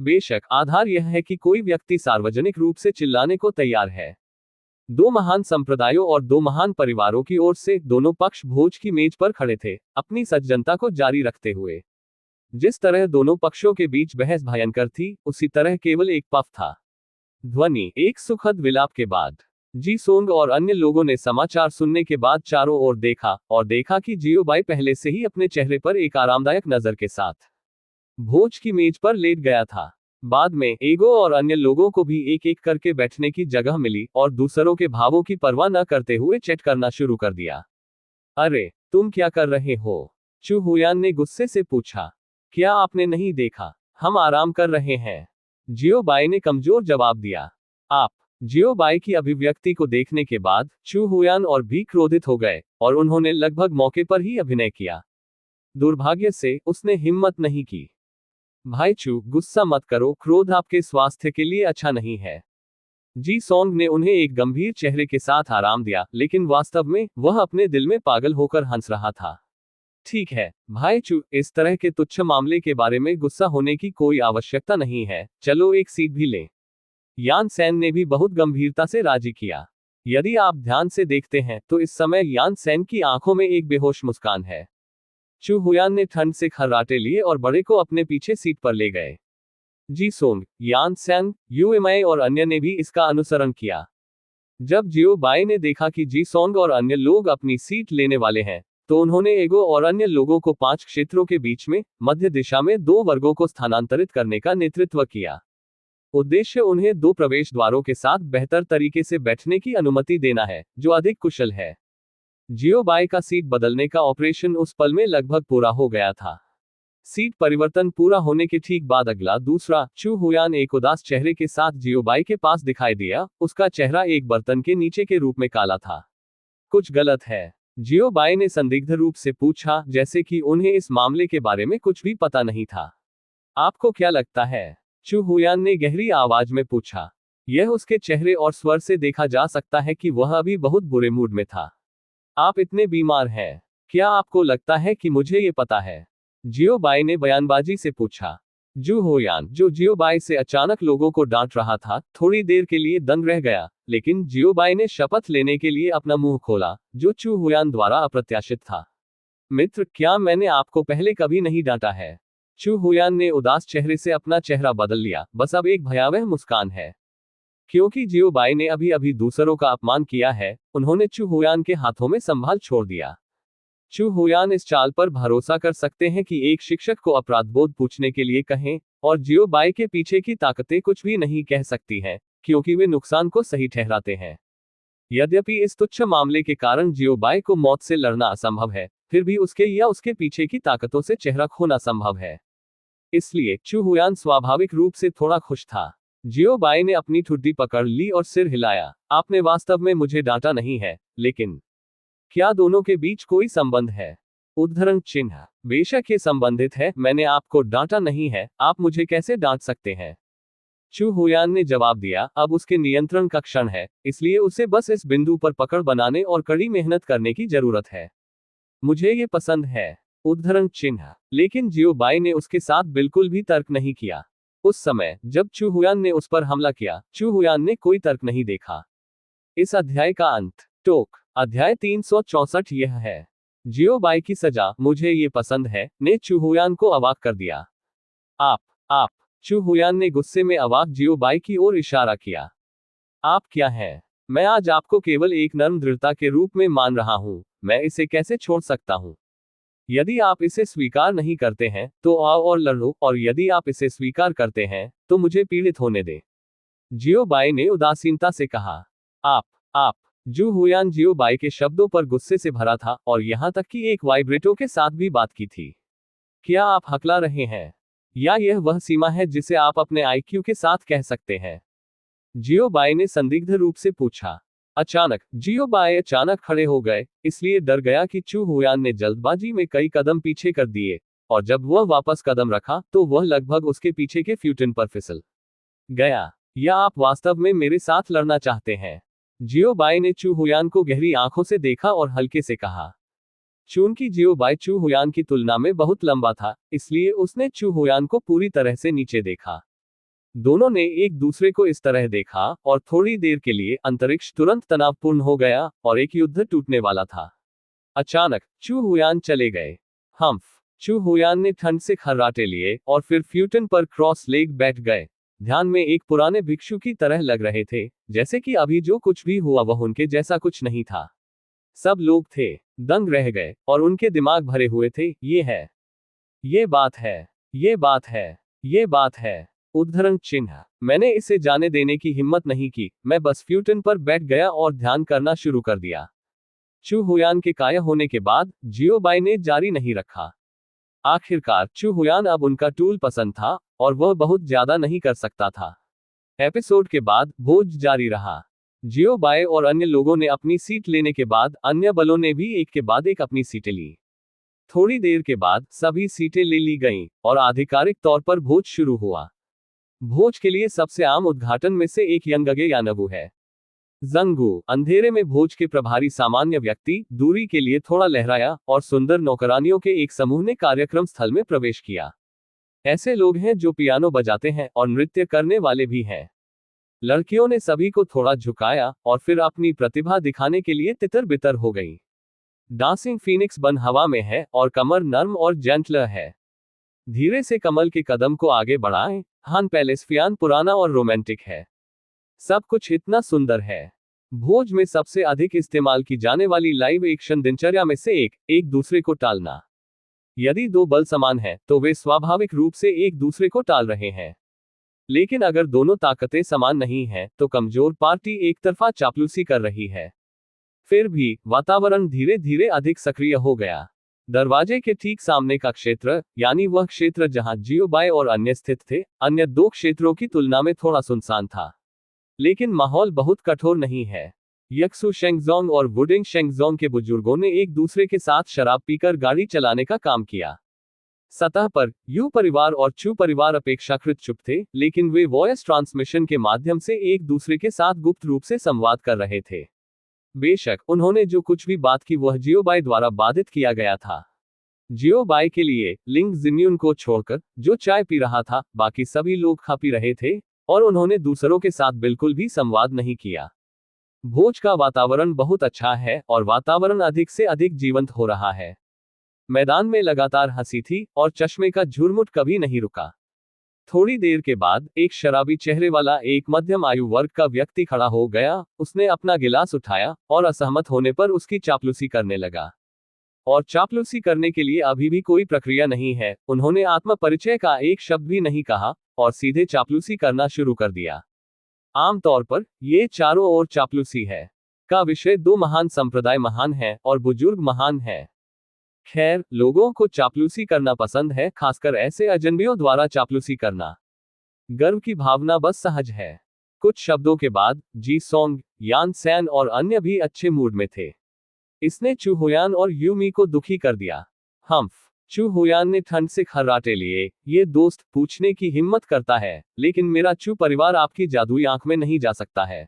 बेशक आधार यह है कि कोई व्यक्ति सार्वजनिक रूप से चिल्लाने को तैयार है। दो महान संप्रदायों और दो महान परिवारों की ओर से दोनों पक्ष भोज की मेज पर खड़े थे, अपनी सज्जनता को जारी रखते हुए। जिस तरह दोनों पक्षों के बीच बहस भयंकर थी, उसी तरह केवल एक पफ था। ध्वनि एक सुखद विलाप के बाद जी सोंग और अन्य लोगों ने समाचार सुनने के बाद चारों ओर देखा, और देखा कि जियो बाई पहले से ही अपने चेहरे पर एक आरामदायक नजर के साथ भोज की मेज पर लेट गया था। बाद में एगो और अन्य लोगों को भी एक एक करके बैठने की जगह मिली, और दूसरों के भावों की परवाह न करते हुए चैट करना शुरू कर दिया। अरे तुम क्या कर रहे हो? चू हुयान ने गुस्से से पूछा। क्या आपने नहीं देखा? हम आराम कर रहे हैं। जियो बाई ने कमजोर जवाब दिया। आप? जियो बाई की अभिव्यक्ति को देखने के बाद चू हुयान और भी क्रोधित हो गए, और उन्होंने लगभग मौके पर ही अभिनय किया। दुर्भाग्य से उसने हिम्मत नहीं की। भाई चू, गुस्सा मत करो, क्रोध आपके स्वास्थ्य के लिए अच्छा नहीं है। जी सोंग ने उन्हें एक गंभीर चेहरे के साथ आराम दिया, लेकिन वास्तव में वह अपने दिल में पागल होकर हंस रहा था। ठीक है भाई चू, इस तरह के तुच्छ मामले के बारे में गुस्सा होने की कोई आवश्यकता नहीं है। चलो एक सीट भी लें। यान सैन ने भी बहुत गंभीरता से राजी किया। यदि आप ध्यान से देखते हैं तो इस समय यान सैन की आंखों में एक बेहोश मुस्कान है। चू हुयान ने ठंड से खर्राटे लिए और बड़े को अपने पीछे सीट पर ले गए। जी सोंग, यान सैन, यूएमआई और अन्य ने भी इसका अनुसरण किया। जब जियो बाई ने देखा कि जी सोंग और अन्य लोग अपनी सीट लेने वाले हैं, तो उन्होंने एगो और अन्य लोगों को 5 क्षेत्रों के बीच में मध्य दिशा में 2 वर्गों को स्थानांतरित करने का नेतृत्व किया। उद्देश्य उन्हें 2 प्रवेश द्वारों के साथ बेहतर तरीके से बैठने की अनुमति देना है, जो अधिक कुशल है। जियो बाई का सीट बदलने का ऑपरेशन उस पल में लगभग पूरा हो गया था। सीट परिवर्तन पूरा होने के ठीक बाद अगला दूसरा चू हुयान एक उदास चेहरे के साथ जियो बाई के पास दिखाई दिया। उसका चेहरा एक बर्तन के नीचे के रूप में काला था। कुछ गलत है? जियो बाई ने संदिग्ध रूप से पूछा, जैसे कि उन्हें इस मामले के बारे में कुछ भी पता नहीं था। आपको क्या लगता है? चू हुयान ने गहरी आवाज में पूछा। यह उसके चेहरे और स्वर से देखा जा सकता है कि वह अभी बहुत बुरे मूड में था। आप इतने बीमार हैं? क्या आपको लगता है कि मुझे ये पता है? जियो बाई ने बयानबाजी से पूछा। जू हुयान, जो जियो बाई से अचानक लोगों को डांट रहा था, थोड़ी देर के लिए दंग रह गया, लेकिन जियो बाई ने शपथ लेने के लिए अपना मुंह खोला, जो चू हुयान द्वारा अप्रत्याशित था। मित्र, क्या मैंने आपको पहले कभी नहीं डांटा है? चू हुयान ने उदास चेहरे से अपना चेहरा बदल लिया, बस अब एक भयावह मुस्कान है। क्योंकि जियो बाई ने अभी अभी दूसरों का अपमान किया है, उन्होंने चू हुयान के हाथों में संभाल छोड़ दिया। चू हुयान इस चाल पर भरोसा कर सकते हैं कि एक शिक्षक को अपराधबोध पूछने के लिए कहें, और जियो बाई के पीछे की ताकतें कुछ भी नहीं कह सकती हैं, क्योंकि वे नुकसान को सही ठहराते हैं। यद्यपि इस तुच्छ मामले के कारण जियो बाई को मौत से लड़ना असंभव है, फिर भी उसके या उसके पीछे की ताकतों से चेहरा खोना संभव है। इसलिए चू हुयान स्वाभाविक रूप से थोड़ा खुश था। जियो बाई ने अपनी ठुड्डी पकड़ ली और सिर हिलाया। आपने वास्तव में मुझे डांटा नहीं है, लेकिन क्या दोनों के बीच कोई संबंध है? उद्धरण चिन्ह। बेशक ये संबंधित है, मैंने आपको डांटा नहीं है, आप मुझे कैसे डांट सकते हैं? चू हुयान ने जवाब दिया, अब उसके नियंत्रण का क्षण है, इसलिए उसे बस इस बिंदु पर पकड़ बनाने और कड़ी मेहनत करने की जरूरत है। मुझे ये पसंद है। उद्धरण चिन्ह। लेकिन जियो बाई ने उसके साथ बिल्कुल भी तर्क नहीं किया। उस समय जब चू हुयान ने उस पर हमला किया, चू हुयान ने कोई तर्क नहीं देखा। इस अध्याय का अंत। टोक। अध्याय 364 यह है। जियो बाई की सजा, मुझे ये पसंद है, ने चू हुयान को अवाक कर दिया। आप। चू हुयान ने गुस्से में अवाक जियो बाई की ओर इशारा किया। आप क्या हैं? मैं आज आपको केवल एक नर्म दृढ़ता के रूप में मान रहा हूं, मैं इसे कैसे छोड़ सकता हूं? यदि आप इसे स्वीकार नहीं करते हैं, तो आओ और लड़ो, और यदि आप इसे स्वीकार करते हैं, तो मुझे पीड़ित होने दें। जियो बाई ने उदासीनता से कहा। आप। जू हुयान जियो बाई के शब्दों पर गुस्से से भरा था, और यहां तक कि एक वाइब्रेटो के साथ भी बात की थी। क्या आप हकला रहे हैं? या यह वह सीमा है जिसे आप अपने आईक्यू के साथ कह सकते हैं? जियो बाई ने संदिग्ध रूप से पूछा। अचानक जियो बाई अचानक खड़े हो गए, इसलिए डर गया कि चू हुयान ने जल्दबाजी में कई कदम पीछे कर दिए, और जब वह वापस कदम रखा तो वह लगभग उसके पीछे के फ्यूटन पर फिसल गया। या आप वास्तव में मेरे साथ लड़ना चाहते हैं? जियो बाई ने चू हुयान को गहरी आंखों से देखा और हल्के से कहा। चूंकि जियो बाई चू हुयान की तुलना में बहुत लंबा था, इसलिए उसने चू हुयान को पूरी तरह से नीचे देखा। दोनों ने एक दूसरे को इस तरह देखा, और थोड़ी देर के लिए अंतरिक्ष तुरंत तनावपूर्ण हो गया, और एक युद्ध टूटने वाला था। अचानक चू हुयान चले गए। हम्फ। चू हुयान ने ठंड से खर्राटे लिए, और फिर फ्यूटन पर क्रॉस लेग बैठ गए। ध्यान में एक पुराने भिक्षु की तरह लग रहे थे, जैसे कि अभी जो कुछ भी हुआ वह उनके जैसा कुछ नहीं था। सब लोग थे दंग रह गए, और उनके दिमाग भरे हुए थे। ये है, ये बात है, ये बात है, ये बात है। उद्धरण चिन्ह। मैंने इसे जाने देने की हिम्मत नहीं की, मैं बस फ्यूटन पर बैठ गया और ध्यान करना शुरू कर दिया। चू हुयान के काया होने के बाद जियो बाई ने जारी नहीं रखा। आखिरकार चू हुयान अब उनका टूल पसंद था, और वह बहुत ज्यादा नहीं कर सकता था। एपिसोड के बाद भोज जारी रहा। जियो बाई और अन्य लोगों ने अपनी सीट लेने के बाद अन्य बलों ने भी एक के बाद एक अपनी सीटें ली। थोड़ी देर के बाद सभी सीटें ले ली गईं, और आधिकारिक तौर पर भोज शुरू हुआ। भोज के लिए सबसे आम उद्घाटन में से एक यंगगे यानगु है। जंगू। अंधेरे में भोज के प्रभारी सामान्य व्यक्ति दूरी के लिए थोड़ा लहराया, और सुंदर नौकरानियों के एक समूह ने कार्यक्रम स्थल में प्रवेश किया। ऐसे लोग हैं जो पियानो बजाते हैं और नृत्य करने वाले भी हैं। लड़कियों ने सभी को थोड़ा झुकाया, और फिर अपनी प्रतिभा दिखाने के लिए तितर बितर हो गई। डांसिंग फीनिक्स बन हवा में है, और कमर नर्म और जेंटलर है। धीरे से कमल के कदम को आगे बढ़ाएं। हान पैलेस फियान पुराना और रोमांटिक है। सब कुछ इतना सुंदर है। भोज में सबसे अधिक इस्तेमाल की जाने वाली लाइव एक्शन दिनचर्या में से एक दूसरे को टालना। यदि दो बल समान हैं, तो वे स्वाभाविक रूप से एक दूसरे को टाल रहे हैं। लेकिन अगर दोनों ताकतें समान नहीं हैं, तो कमजोर पार्टी एक तरफा चापलूसी कर रही है। फिर भी वातावरण धीरे धीरे अधिक सक्रिय हो गया। दरवाजे के ठीक सामने का क्षेत्र, यानी वह क्षेत्र जहां जियो बाई और अन्य स्थित थे, अन्य दो क्षेत्रों की तुलना में थोड़ा सुनसान था। लेकिन माहौल बहुत कठोर नहीं है। यक्सु शेंगजोंग और वुडिंग शेंगजोंग के बुजुर्गों ने एक दूसरे के साथ शराब पीकर गाड़ी चलाने का काम किया। सतह पर यू परिवार और चू परिवार अपेक्षाकृत चुप थे, लेकिन वे वॉयस ट्रांसमिशन के माध्यम से एक दूसरे के साथ गुप्त रूप से संवाद कर रहे थे। बेशक उन्होंने जो कुछ भी बात की वह जियो बाई द्वारा बाधित किया गया था। जियो बाई के लिए लिंग जिन्यून को छोड़कर, जो चाय पी रहा था, बाकी सभी लोग खा पी रहे थे, और उन्होंने दूसरों के साथ बिल्कुल भी संवाद नहीं किया। भोज का वातावरण बहुत अच्छा है, और वातावरण अधिक से अधिक जीवंत हो रहा है। मैदान में लगातार हंसी थी, और चश्मे का झुरमुट कभी नहीं रुका। थोड़ी देर के बाद एक शराबी चेहरे वाला एक मध्यम आयु वर्ग का व्यक्ति खड़ा हो गया। उसने अपना गिलास उठाया, और असहमत होने पर उसकी चापलूसी करने लगा। और चापलूसी करने के लिए अभी भी कोई प्रक्रिया नहीं है। उन्होंने आत्म परिचय का एक शब्द भी नहीं कहा, और सीधे चापलूसी करना शुरू कर दिया। आमतौर पर ये चारों ओर चापलूसी है का विषय दो महान संप्रदाय महान है और बुजुर्ग महान है। खैर, लोगों को चापलूसी करना पसंद है, खासकर ऐसे अजनबियों द्वारा चापलूसी करना। गर्व की भावना बस सहज है। कुछ शब्दों के बाद जी सोंग, यान सैन और अन्य भी अच्छे मूड में थे। इसने चू हुयान और यूमी को दुखी कर दिया। हम्फ। चू हुयान ने ठंड से खर्राटे लिए। ये दोस्त पूछने की हिम्मत करता है, लेकिन मेरा चू परिवार आपकी जादुई आंख में नहीं जा सकता है।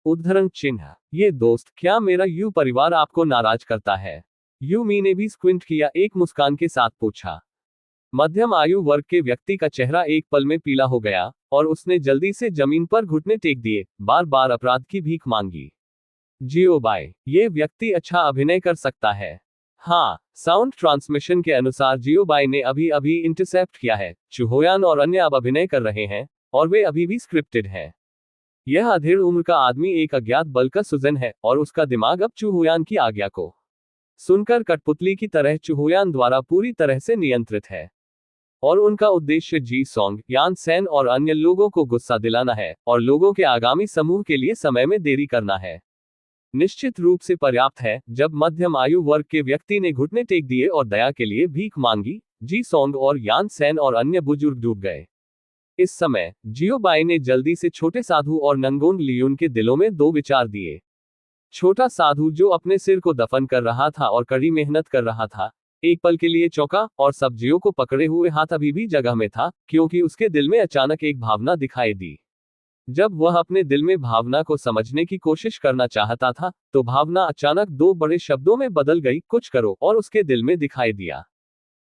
उद्धरण चिन्ह। ये दोस्त, क्या मेरा यू परिवार आपको नाराज करता है? यूमी ने भी स्क्विंट किया, एक मुस्कान के साथ पूछा। मध्यम आयु वर्ग के व्यक्ति का चेहरा एक पल में पीला हो गया और उसने जल्दी से जमीन पर घुटने टेक दिए, बार बार अपराध की भीख मांगी। जियो बाय, ये व्यक्ति अच्छा अभिनय कर सकता है। हाँ, साउंड ट्रांसमिशन के अनुसार जियो बाय ने अभी अभी इंटरसेप्ट किया है। चू होयान और अन्य अब अभिनय कर रहे हैं और वे अभी भी स्क्रिप्टेड हैं। यह अधेड़ उम्र का आदमी एक अज्ञात बल का सुजन है और उसका दिमाग अब चू होयान की आज्ञा को सुनकर कठपुतली की तरह चू होयान द्वारा पूरी तरह से नियंत्रित है। और उनका उद्देश्य जी सॉन्ग, यान सेन और अन्य लोगों को गुस्सा दिलाना है और लोगों के आगामी समूह के लिए समय में देरी करना है। निश्चित रूप से पर्याप्त है जब मध्यम आयु वर्ग के व्यक्ति ने घुटने टेक दिए और दया के लिए भीख मांगी। जी सॉन्ग और यान सेन और अन्य बुजुर्ग डूब गए। इस समय जियो बाई ने जल्दी से छोटे साधु और नंगोन लियून के दिलों में दो विचार दिए। छोटा साधु जो अपने सिर को दफन कर रहा था और कड़ी मेहनत कर रहा था, एक पल के लिए चौंका और सब्जियों को पकड़े हुए हाथ अभी भी जगह में था, क्योंकि उसके दिल में अचानक एक भावना दिखाई दी। जब वह अपने दिल में भावना को समझने की कोशिश करना चाहता था, तो भावना अचानक दो बड़े शब्दों में बदल गई, कुछ करो, और उसके दिल में दिखाई दिया।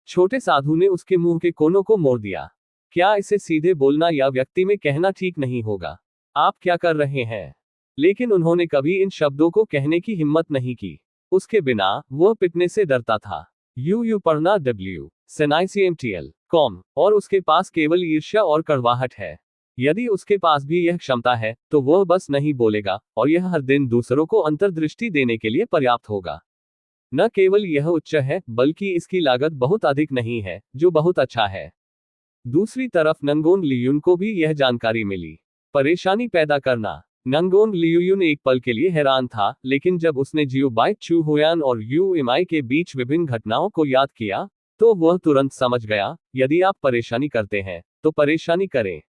छोटे साधु ने उसके मुंह के कोनों को मोड़ दिया। क्या इसे सीधे बोलना या व्यक्ति में कहना ठीक नहीं होगा? आप क्या कर रहे हैं? लेकिन उन्होंने कभी इन शब्दों को कहने की हिम्मत नहीं की। उसके बिना वह पिटने से डरता था। यू पढ़ना WSENICMTL.com, और उसके पास केवल ईर्ष्या और कड़वाहट है। यदि उसके पास भी यह क्षमता है तो वह बस नहीं बोलेगा, और यह हर दिन दूसरों को अंतर्दृष्टि देने के लिए पर्याप्त होगा। न केवल यह उच्च है, बल्कि इसकी लागत बहुत अधिक नहीं है, जो बहुत अच्छा है। दूसरी तरफ नंगोन लियून को भी यह जानकारी मिली। परेशानी पैदा करना। नंगोन लियून एक पल के लिए हैरान था, लेकिन जब उसने जियो बाई, चू होयान और UMI के बीच विभिन्न घटनाओं को याद किया, तो वह तुरंत समझ गया, यदि आप परेशानी करते हैं तो परेशानी करें।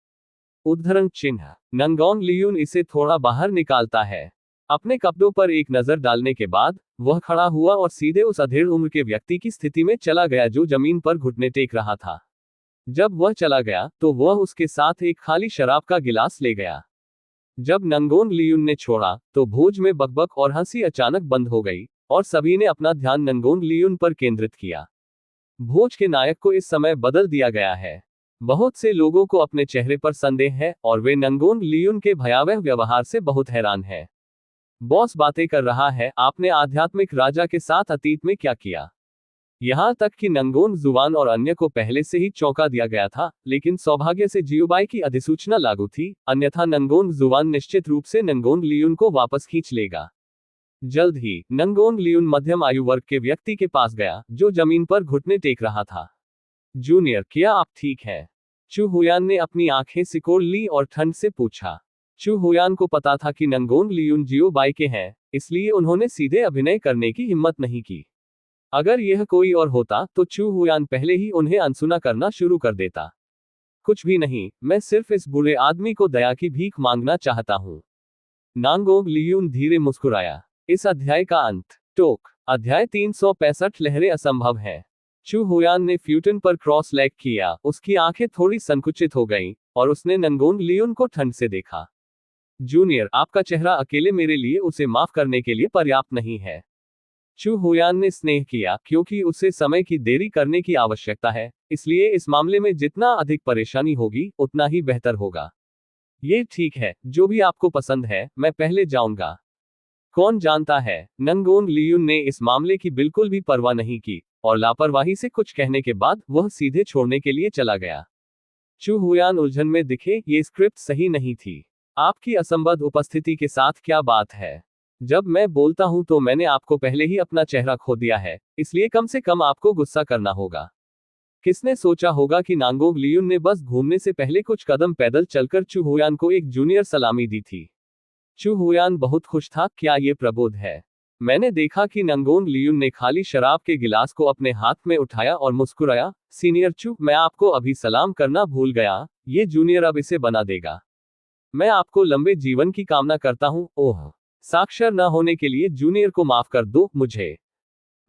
उद्धरण चिन्ह। नंगोन लियून इसे थोड़ा बाहर निकालता है। अपने कपड़ों पर एक नजर डालने के बाद वह खड़ा हुआ और सीधे उस अधेड़ उम्र के व्यक्ति की स्थिति में चला गया जो जमीन पर घुटने टेक रहा था। जब वह चला गया तो वह उसके साथ एक खाली शराब का गिलास ले गया। जब नंगोन लियून ने छोड़ा तो भोज में बकबक और हंसी अचानक बंद हो गई और सभी ने अपना ध्यान नंगोन लियून पर केंद्रित किया। भोज के नायक को इस समय बदल दिया गया है। बहुत से लोगों को अपने चेहरे पर संदेह है और वे नंगोन लियून के भयावह व्यवहार से बहुत हैरान हैं। बॉस बातें कर रहा है, आपने आध्यात्मिक राजा के साथ अतीत में क्या किया? यहां तक कि नंगोन जुवान और अन्य को पहले से ही चौंका दिया गया था, लेकिन सौभाग्य से जियोबाई की अधिसूचना लागू थी, अन्यथा नंगोन जुवान निश्चित रूप से नंगोन लियून को वापस खींच लेगा। जल्द ही नंगोन लियून मध्यम आयु वर्ग के व्यक्ति के पास गया जो जमीन पर घुटने टेक रहा था। जूनियर, क्या आप ठीक हैं? चू हुयान ने अपनी आंखें सिकोड़ ली और ठंड से पूछा। चू हुयान को पता था कि नंगोन लियून जियोबाई के हैं, इसलिए उन्होंने सीधे अभिनय करने की हिम्मत नहीं की। अगर यह कोई और होता तो चू हुयान पहले ही उन्हें अनसुना करना शुरू कर देता। कुछ भी नहीं, मैं सिर्फ इस बुरे आदमी को दया की भीख मांगना चाहता हूँ। नांगोंग लियून धीरे मुस्कुराया। इस अध्याय का अंत। टोक। अध्याय 365 लहरें असंभव है। चू हुयान ने फ्यूटन पर क्रॉस लेग किया, उसकी आंखें थोड़ी संकुचित हो गईं, और उसने नंगोंग लियून को ठंड से देखा। जूनियर, आपका चेहरा अकेले मेरे लिए उसे माफ करने के लिए पर्याप्त नहीं है। चू हुयान ने स्नेह किया, क्योंकि उसे समय की देरी करने की आवश्यकता है, इसलिए इस मामले में जितना अधिक परेशानी होगी उतना ही बेहतर होगा। ये ठीक है, जो भी आपको पसंद है, मैं पहले जाऊंगा। कौन जानता है, नंगोन लियून ने इस मामले की बिल्कुल भी परवाह नहीं की, और लापरवाही से कुछ कहने के बाद वह सीधे छोड़ने के लिए चला गया। चू हुयान उलझन में दिखे, ये स्क्रिप्ट सही नहीं थी। आपकी असंबद्ध उपस्थिति के साथ क्या बात है? जब मैं बोलता हूं तो मैंने आपको पहले ही अपना चेहरा खो दिया है, इसलिए कम से कम आपको गुस्सा करना होगा। किसने सोचा होगा कि नांगोंग लियून ने बस घूमने से पहले कुछ कदम पैदल चलकर चू हुयान को एक जूनियर सलामी दी थी। चू हुयान बहुत खुश था। क्या ये प्रबोध है? मैंने देखा कि नंगोंग लियून ने खाली शराब के गिलास को अपने हाथ में उठाया और मुस्कुराया। सीनियर चू, मैं आपको अभी सलाम करना भूल गया, ये जूनियर अब इसे बना देगा। मैं आपको लंबे जीवन की कामना करता हूं। ओह, साक्षर न होने के लिए जूनियर को माफ कर दो, मुझे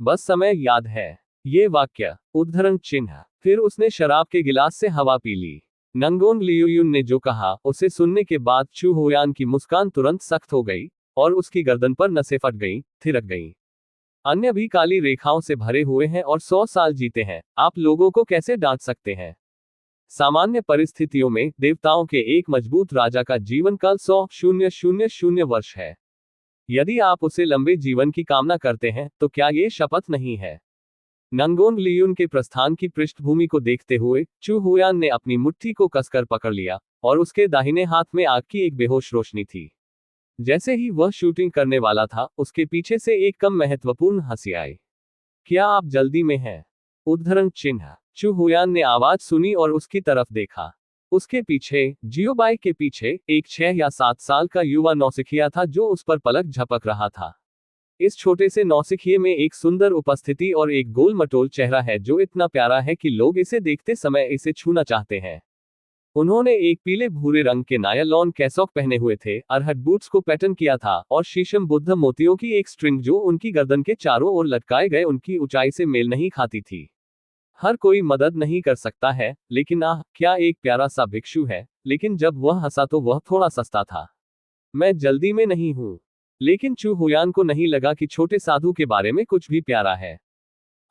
बस समय याद है। ये वाक्य। उद्धरण चिन्ह। फिर उसने शराब के गिलास से हवा पी ली। नंगोंग लियून ने जो कहा उसे सुनने के बाद चू हुयान की मुस्कान तुरंत सख्त हो गई और उसकी गर्दन पर नसें फट गईं, थिरक गईं। अन्य भी काली रेखाओं से भरे हुए हैं और 100 साल जीते हैं। आप लोगों को कैसे डांट सकते हैं? सामान्य परिस्थितियों में देवताओं के एक मजबूत राजा का जीवन काल 100,000 वर्ष है। यदि आप उसे लंबे जीवन की कामना करते हैं तो क्या ये शपथ नहीं है? नंगोंग लियुन के प्रस्थान की पृष्ठभूमि को देखते हुए चू हुयान ने अपनी मुट्ठी को कसकर पकड़ लिया और उसके दाहिने हाथ में आग की एक बेहोश रोशनी थी। जैसे ही वह शूटिंग करने वाला था, उसके पीछे से एक कम महत्वपूर्ण हंसी आई। क्या आप जल्दी में हैं? उद्धरण चिन्ह। चू हुयान ने आवाज सुनी और उसकी तरफ देखा। उसके पीछे, जियोबाई के पीछे, एक 6 या 7 साल का युवा नौसिखिया था जो उस पर पलक झपक रहा था। इस छोटे से नौसिखिए में एक सुंदर उपस्थिति और एक गोल मटोल चेहरा है जो इतना प्यारा है कि लोग इसे देखते समय इसे छूना चाहते हैं। उन्होंने एक पीले भूरे रंग के नायलॉन कैसॉक पहने हुए थे, अरहट बूट्स को पैटर्न किया था और शीशम बुद्ध मोतियों की एक स्ट्रिंग जो उनकी गर्दन के चारों ओर लटकाए गए उनकी ऊंचाई से मेल नहीं खाती थी। हर कोई मदद नहीं कर सकता है, लेकिन क्या एक प्यारा सा भिक्षु है। लेकिन जब वह हंसा तो वह थोड़ा सस्ता था। मैं जल्दी में नहीं हूं। लेकिन चू हुयान को नहीं लगा कि छोटे साधु के बारे में कुछ भी प्यारा है।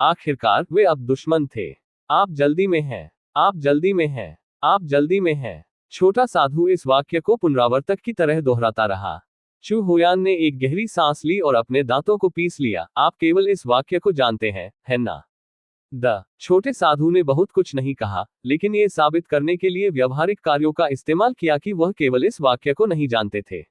आखिरकार वे अब दुश्मन थे। आप जल्दी में हैं। आप जल्दी में हैं। आप जल्दी में हैं। छोटा साधु इस वाक्य को पुनरावर्तक की तरह दोहराता रहा। चू हुयान ने एक गहरी सांस ली और अपने दांतों को पीस लिया। आप केवल इस वाक्य को जानते हैं, है ना? छोटे साधु ने बहुत कुछ नहीं कहा, लेकिन ये साबित करने के लिए व्यवहारिक कार्यों का इस्तेमाल किया कि वह केवल इस वाक्य को नहीं जानते थे।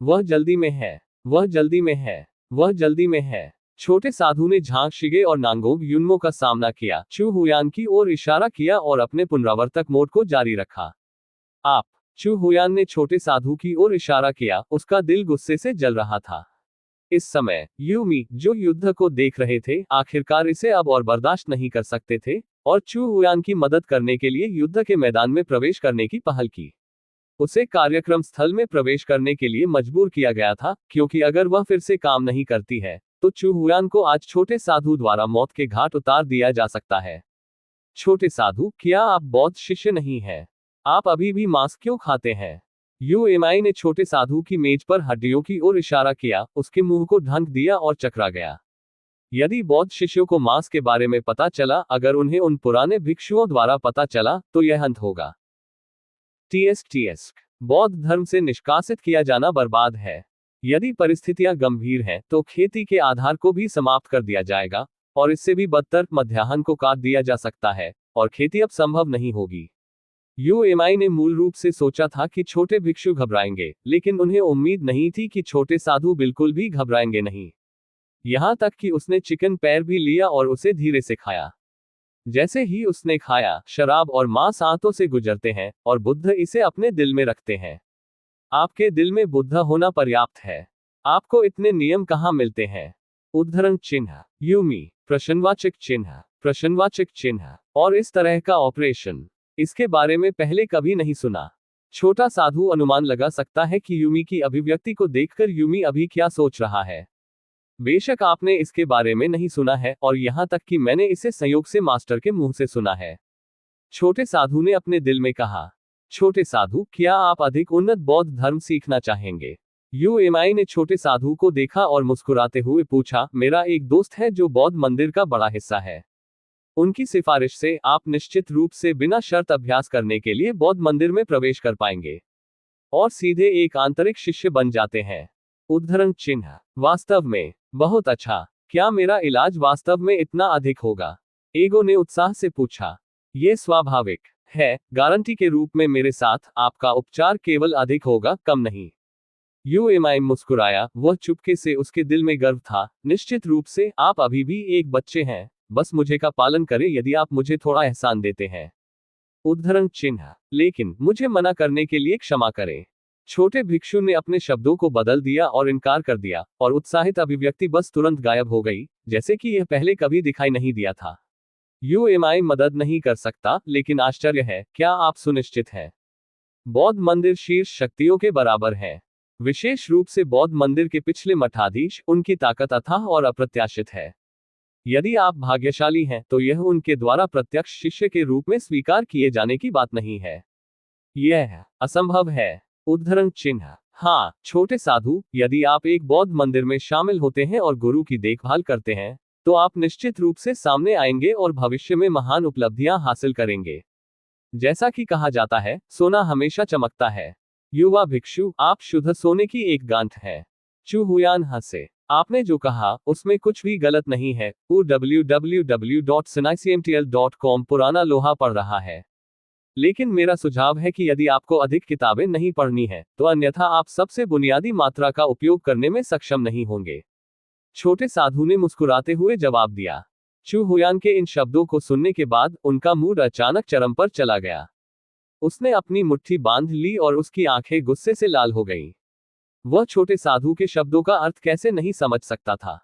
वह जल्दी में है। वह जल्दी में है। वह जल्दी में है। छोटे साधु ने झांग शिगे और नांगोंग युनमो का सामना किया, चू हुयान की ओर इशारा किया और अपने पुनरावर्तक मोड को जारी रखा। आप। चू हुयान ने छोटे साधु की ओर इशारा किया, उसका दिल गुस्से से जल रहा था। इस समय यूमी, जो युद्ध को देख रहे थे, आखिरकार इसे अब और बर्दाश्त नहीं कर सकते थे और चू हुयान की मदद करने के लिए युद्ध के मैदान में प्रवेश करने की पहल की। उसे कार्यक्रम स्थल में प्रवेश करने के लिए मजबूर किया गया था, क्योंकि अगर वह फिर से काम नहीं करती है तो चू हुयान को आज छोटे साधु द्वारा मौत के घाट उतार दिया जा सकता है। छोटे साधु, क्या आप बौद्ध शिष्य नहीं हैं? आप अभी भी मांस क्यों खाते हैं? यूएमआई ने छोटे साधु की मेज पर हड्डियों की ओर इशारा किया, उसके मुंह को ढंक दिया और चकरा गया। यदि बौद्ध शिष्यों को मांस के बारे में पता चला, अगर उन्हें उन पुराने भिक्षुओं द्वारा पता चला, तो यह अंत होगा। TS बौद्ध धर्म से निष्कासित किया जाना बर्बाद है। यदि परिस्थितियां गंभीर हैं तो खेती के आधार को भी समाप्त कर दिया जाएगा, और इससे भी बदतर, मध्याह्न को काट दिया जा सकता है, और खेती अब संभव नहीं होगी। यूएमआई ने मूल रूप से सोचा था कि छोटे भिक्षु घबराएंगे, लेकिन उन्हें उम्मीद नहीं थी कि छोटे साधु बिल्कुल भी घबराएंगे नहीं। यहां तक कि उसने चिकन पैर भी लिया और उसे धीरे से खाया। जैसे ही उसने खाया, शराब और मांस आंतों से गुजरते हैं और बुद्ध इसे अपने दिल में रखते हैं। आपके दिल में बुद्ध होना पर्याप्त है। आपको इतने नियम कहाँ मिलते हैं? उद्धरण चिन्ह। यूमी, प्रश्नवाचक चिन्ह, प्रश्नवाचक चिन्ह। और इस तरह का ऑपरेशन, इसके बारे में पहले कभी नहीं सुना। छोटा साधु अनुमान लगा सकता है कि यूमी की अभिव्यक्ति को देखकर यूमी अभी क्या सोच रहा है। बेशक आपने इसके बारे में नहीं सुना है, और यहां तक कि मैंने इसे संयोग से मास्टर के मुंह से सुना है। छोटे साधु ने अपने दिल में कहा। छोटे साधु, क्या आप अधिक उन्नत बौद्ध धर्म सीखना चाहेंगे? यूएमआई ने छोटे साधु को देखा और मुस्कुराते हुए पूछा, मेरा एक दोस्त है जो बौद्ध मंदिर का बड़ा हिस्सा है। उनकी सिफारिश से आप निश्चित रूप से बिना शर्त अभ्यास करने के लिए बौद्ध मंदिर में प्रवेश कर पाएंगे और सीधे एक आंतरिक शिष्य बन जाते हैं। उद्धरण चिन्ह। वास्तव में? बहुत अच्छा। क्या मेरा इलाज वास्तव में इतना अधिक होगा? एगो ने उत्साह से पूछा। ये स्वाभाविक है, गारंटी के रूप में मेरे साथ आपका उपचार केवल अधिक होगा, कम नहीं। यूएमआई मुस्कुराया, वह चुपके से, उसके दिल में गर्व था। निश्चित रूप से, आप अभी भी एक बच्चे हैं, बस मुझे का पालन करें यदि आप मुझे थोड़ा एहसान देते हैं। उद्धरण चिन्ह। लेकिन मुझे मना करने के लिए क्षमा करें। छोटे भिक्षु ने अपने शब्दों को बदल दिया और इनकार कर दिया, और उत्साहित अभिव्यक्ति बस तुरंत गायब हो गई, जैसे कि यह पहले कभी दिखाई नहीं दिया था। यूएमआई मदद नहीं कर सकता, लेकिन आश्चर्य है, क्या आप सुनिश्चित हैं? बौद्ध मंदिर शीर्ष शक्तियों के बराबर है। विशेष रूप से बौद्ध मंदिर के पिछले मठाधीश, उनकी ताकत अथाह और अप्रत्याशित है। यदि आप भाग्यशाली हैं तो यह उनके द्वारा प्रत्यक्ष शिष्य के रूप में स्वीकार किए जाने की बात नहीं है। यह असंभव है। उद्धरण चिन्ह। हाँ छोटे साधु, यदि आप एक बौद्ध मंदिर में शामिल होते हैं और गुरु की देखभाल करते हैं, तो आप निश्चित रूप से सामने आएंगे और भविष्य में महान उपलब्धियां हासिल करेंगे। जैसा कि कहा जाता है, सोना हमेशा चमकता है। युवा भिक्षु, आप शुद्ध सोने की एक गांठ है। चू हुयान हंसे। आपने जो कहा उसमें कुछ भी गलत नहीं है। वो www.sinaicmtl.com पुराना लोहा पढ़ रहा है। लेकिन मेरा सुझाव है कि यदि आपको अधिक किताबें नहीं पढ़नी है, तो अन्यथा आप सबसे बुनियादी मात्रा का उपयोग करने में सक्षम नहीं होंगे। छोटे साधु ने मुस्कुराते हुए जवाब दिया। चू हुयान के इन शब्दों को सुनने के बाद उनका मूड अचानक चरम पर चला गया। उसने अपनी मुट्ठी बांध ली और उसकी आंखें गुस्से से लाल हो गईं। वह छोटे साधु के शब्दों का अर्थ कैसे नहीं समझ सकता था।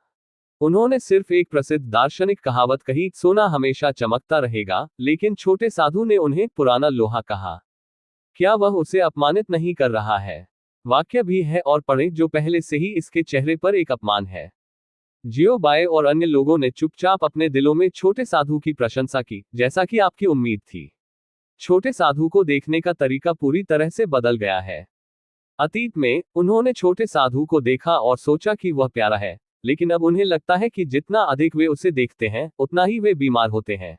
उन्होंने सिर्फ एक प्रसिद्ध दार्शनिक कहावत कही, सोना हमेशा चमकता रहेगा, लेकिन छोटे साधु ने उन्हें पुराना लोहा कहा। क्या वह उसे अपमानित नहीं कर रहा है? वाक्य भी है और पढ़ें जो पहले से ही इसके चेहरे पर एक अपमान है। जियो बाय और अन्य लोगों ने चुपचाप अपने दिलों में छोटे साधु की प्रशंसा की, जैसा कि आपकी उम्मीद थी। छोटे साधु को देखने का तरीका पूरी तरह से बदल गया है। अतीत में उन्होंने छोटे साधु को देखा और सोचा कि वह प्यारा है, लेकिन अब उन्हें लगता है कि जितना अधिक वे उसे देखते हैं, उतना ही वे बीमार होते हैं।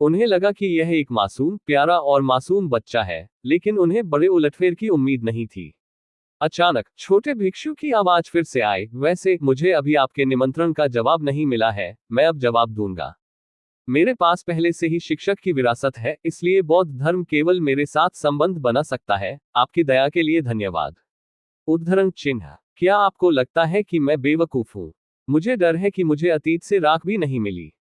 उन्हें लगा कि यह एक मासूम, प्यारा और मासूम बच्चा है, लेकिन उन्हें बड़े उलटफेर की उम्मीद नहीं थी। अचानक छोटे भिक्षु की आवाज फिर से आई, वैसे मुझे अभी आपके निमंत्रण का जवाब नहीं मिला है, मैं अब जवाब दूंगा। मेरे पास पहले से ही शिक्षक की विरासत है, इसलिए बौद्ध धर्म केवल मेरे साथ संबंध बना सकता है। आपकी दया के लिए धन्यवाद। उद्धरण चिन्ह। क्या आपको लगता है कि मैं बेवकूफ हूँ? मुझे डर है कि मुझे अतीत से राख भी नहीं मिली।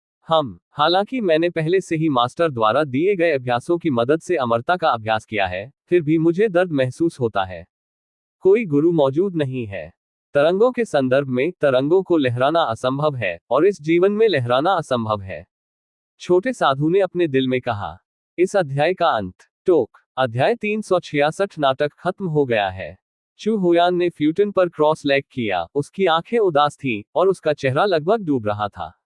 हालांकि मैंने पहले से ही मास्टर द्वारा दिए गए अभ्यासों की मदद से अमरता का अभ्यास किया है, फिर भी मुझे दर्द महसूस होता है। कोई गुरु मौजूद नहीं है। तरंगों के संदर्भ में तरंगों को लहराना असंभव है, और इस जीवन में लहराना असंभव है। छोटे साधु ने अपने दिल में कहा। इस अध्याय का अंत। टोक। अध्याय 366 नाटक खत्म हो गया है। चू हुयान ने फ्यूटन पर क्रॉस लेग किया, उसकी आंखें उदास थीं, और उसका चेहरा लगभग डूब रहा था।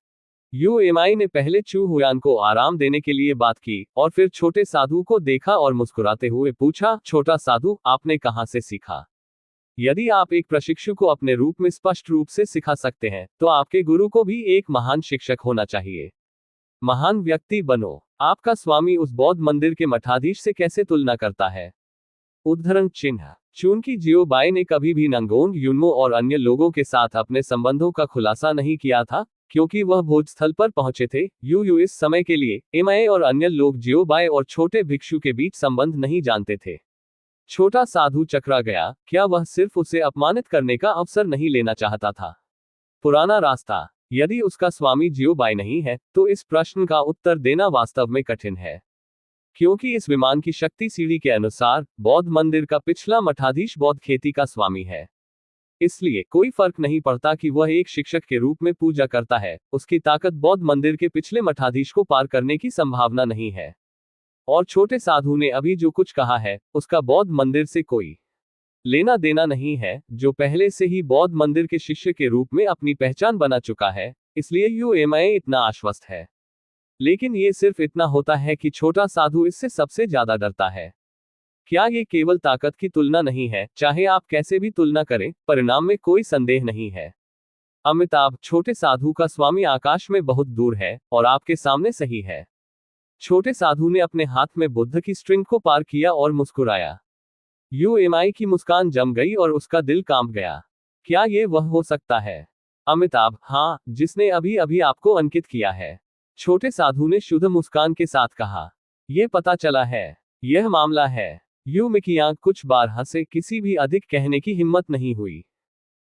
यूएमआई ने पहले चू हुयान को आराम देने के लिए बात की, और फिर छोटे साधु को देखा और मुस्कुराते हुए पूछा, छोटा साधु, आपने कहां से सीखा? यदि आप एक प्रशिक्षु को अपने रूप में स्पष्ट रूप से सिखा सकते हैं, तो आपके गुरु को भी एक महान शिक्षक होना चाहिए। महान व्यक्ति बनो। आपका स्वामी उस बौद्ध मंदिर के मठाधीश से कैसे तुलना करता है? उद्धरण चिन्ह। चूंकि जियो बाई ने कभी भी नंगोंग युनमो और अन्य लोगों के साथ अपने संबंधों का खुलासा नहीं किया था, क्योंकि वह भोजस्थल पर पहुंचे थे। इस समय के लिए एमआई और अन्य लोग जियो बाई और छोटे भिक्षु के बीच संबंध नहीं जानते थे। छोटा साधु चकरा गया। क्या वह सिर्फ उसे अपमानित करने का अवसर नहीं लेना चाहता था? पुराना रास्ता। यदि उसका स्वामी जियो बाई नहीं है, तो इस प्रश्न का उत्तर देना वास्तव में कठिन है, क्योंकि इस विमान की शक्ति सीढ़ी के अनुसार बौद्ध मंदिर का पिछला मठाधीश बौद्ध खेती का स्वामी है। इसलिए कोई फर्क नहीं पड़ता कि वह एक शिक्षक के रूप में पूजा करता है, उसकी ताकत बौद्ध मंदिर के पिछले मठाधीश को पार करने की संभावना नहीं है। और छोटे साधु ने अभी जो कुछ कहा है, उसका बौद्ध मंदिर से कोई लेना देना नहीं है, जो पहले से ही बौद्ध मंदिर के शिष्य के रूप में अपनी पहचान बना चुका है। इसलिए यूएमआई इतना आश्वस्त है। लेकिन ये सिर्फ इतना होता है कि छोटा साधु इससे सबसे ज्यादा डरता है। क्या ये केवल ताकत की तुलना नहीं है? चाहे आप कैसे भी तुलना करें, परिणाम में कोई संदेह नहीं है। अमिताभ, छोटे साधु का स्वामी आकाश में बहुत दूर है, और आपके सामने सही है। छोटे साधु ने अपने हाथ में बुद्ध की स्ट्रिंग को पार किया और मुस्कुराया। यूएमआई की मुस्कान जम गई और उसका दिल कांप गया। क्या ये वह हो सकता है? अमिताभ, हाँ, जिसने अभी अभी आपको अंकित किया है। छोटे साधु ने शुद्ध मुस्कान के साथ कहा। यह पता चला है। यह मामला है। यूमी की आंख कुछ बार हंसे, किसी भी अधिक कहने की हिम्मत नहीं हुई।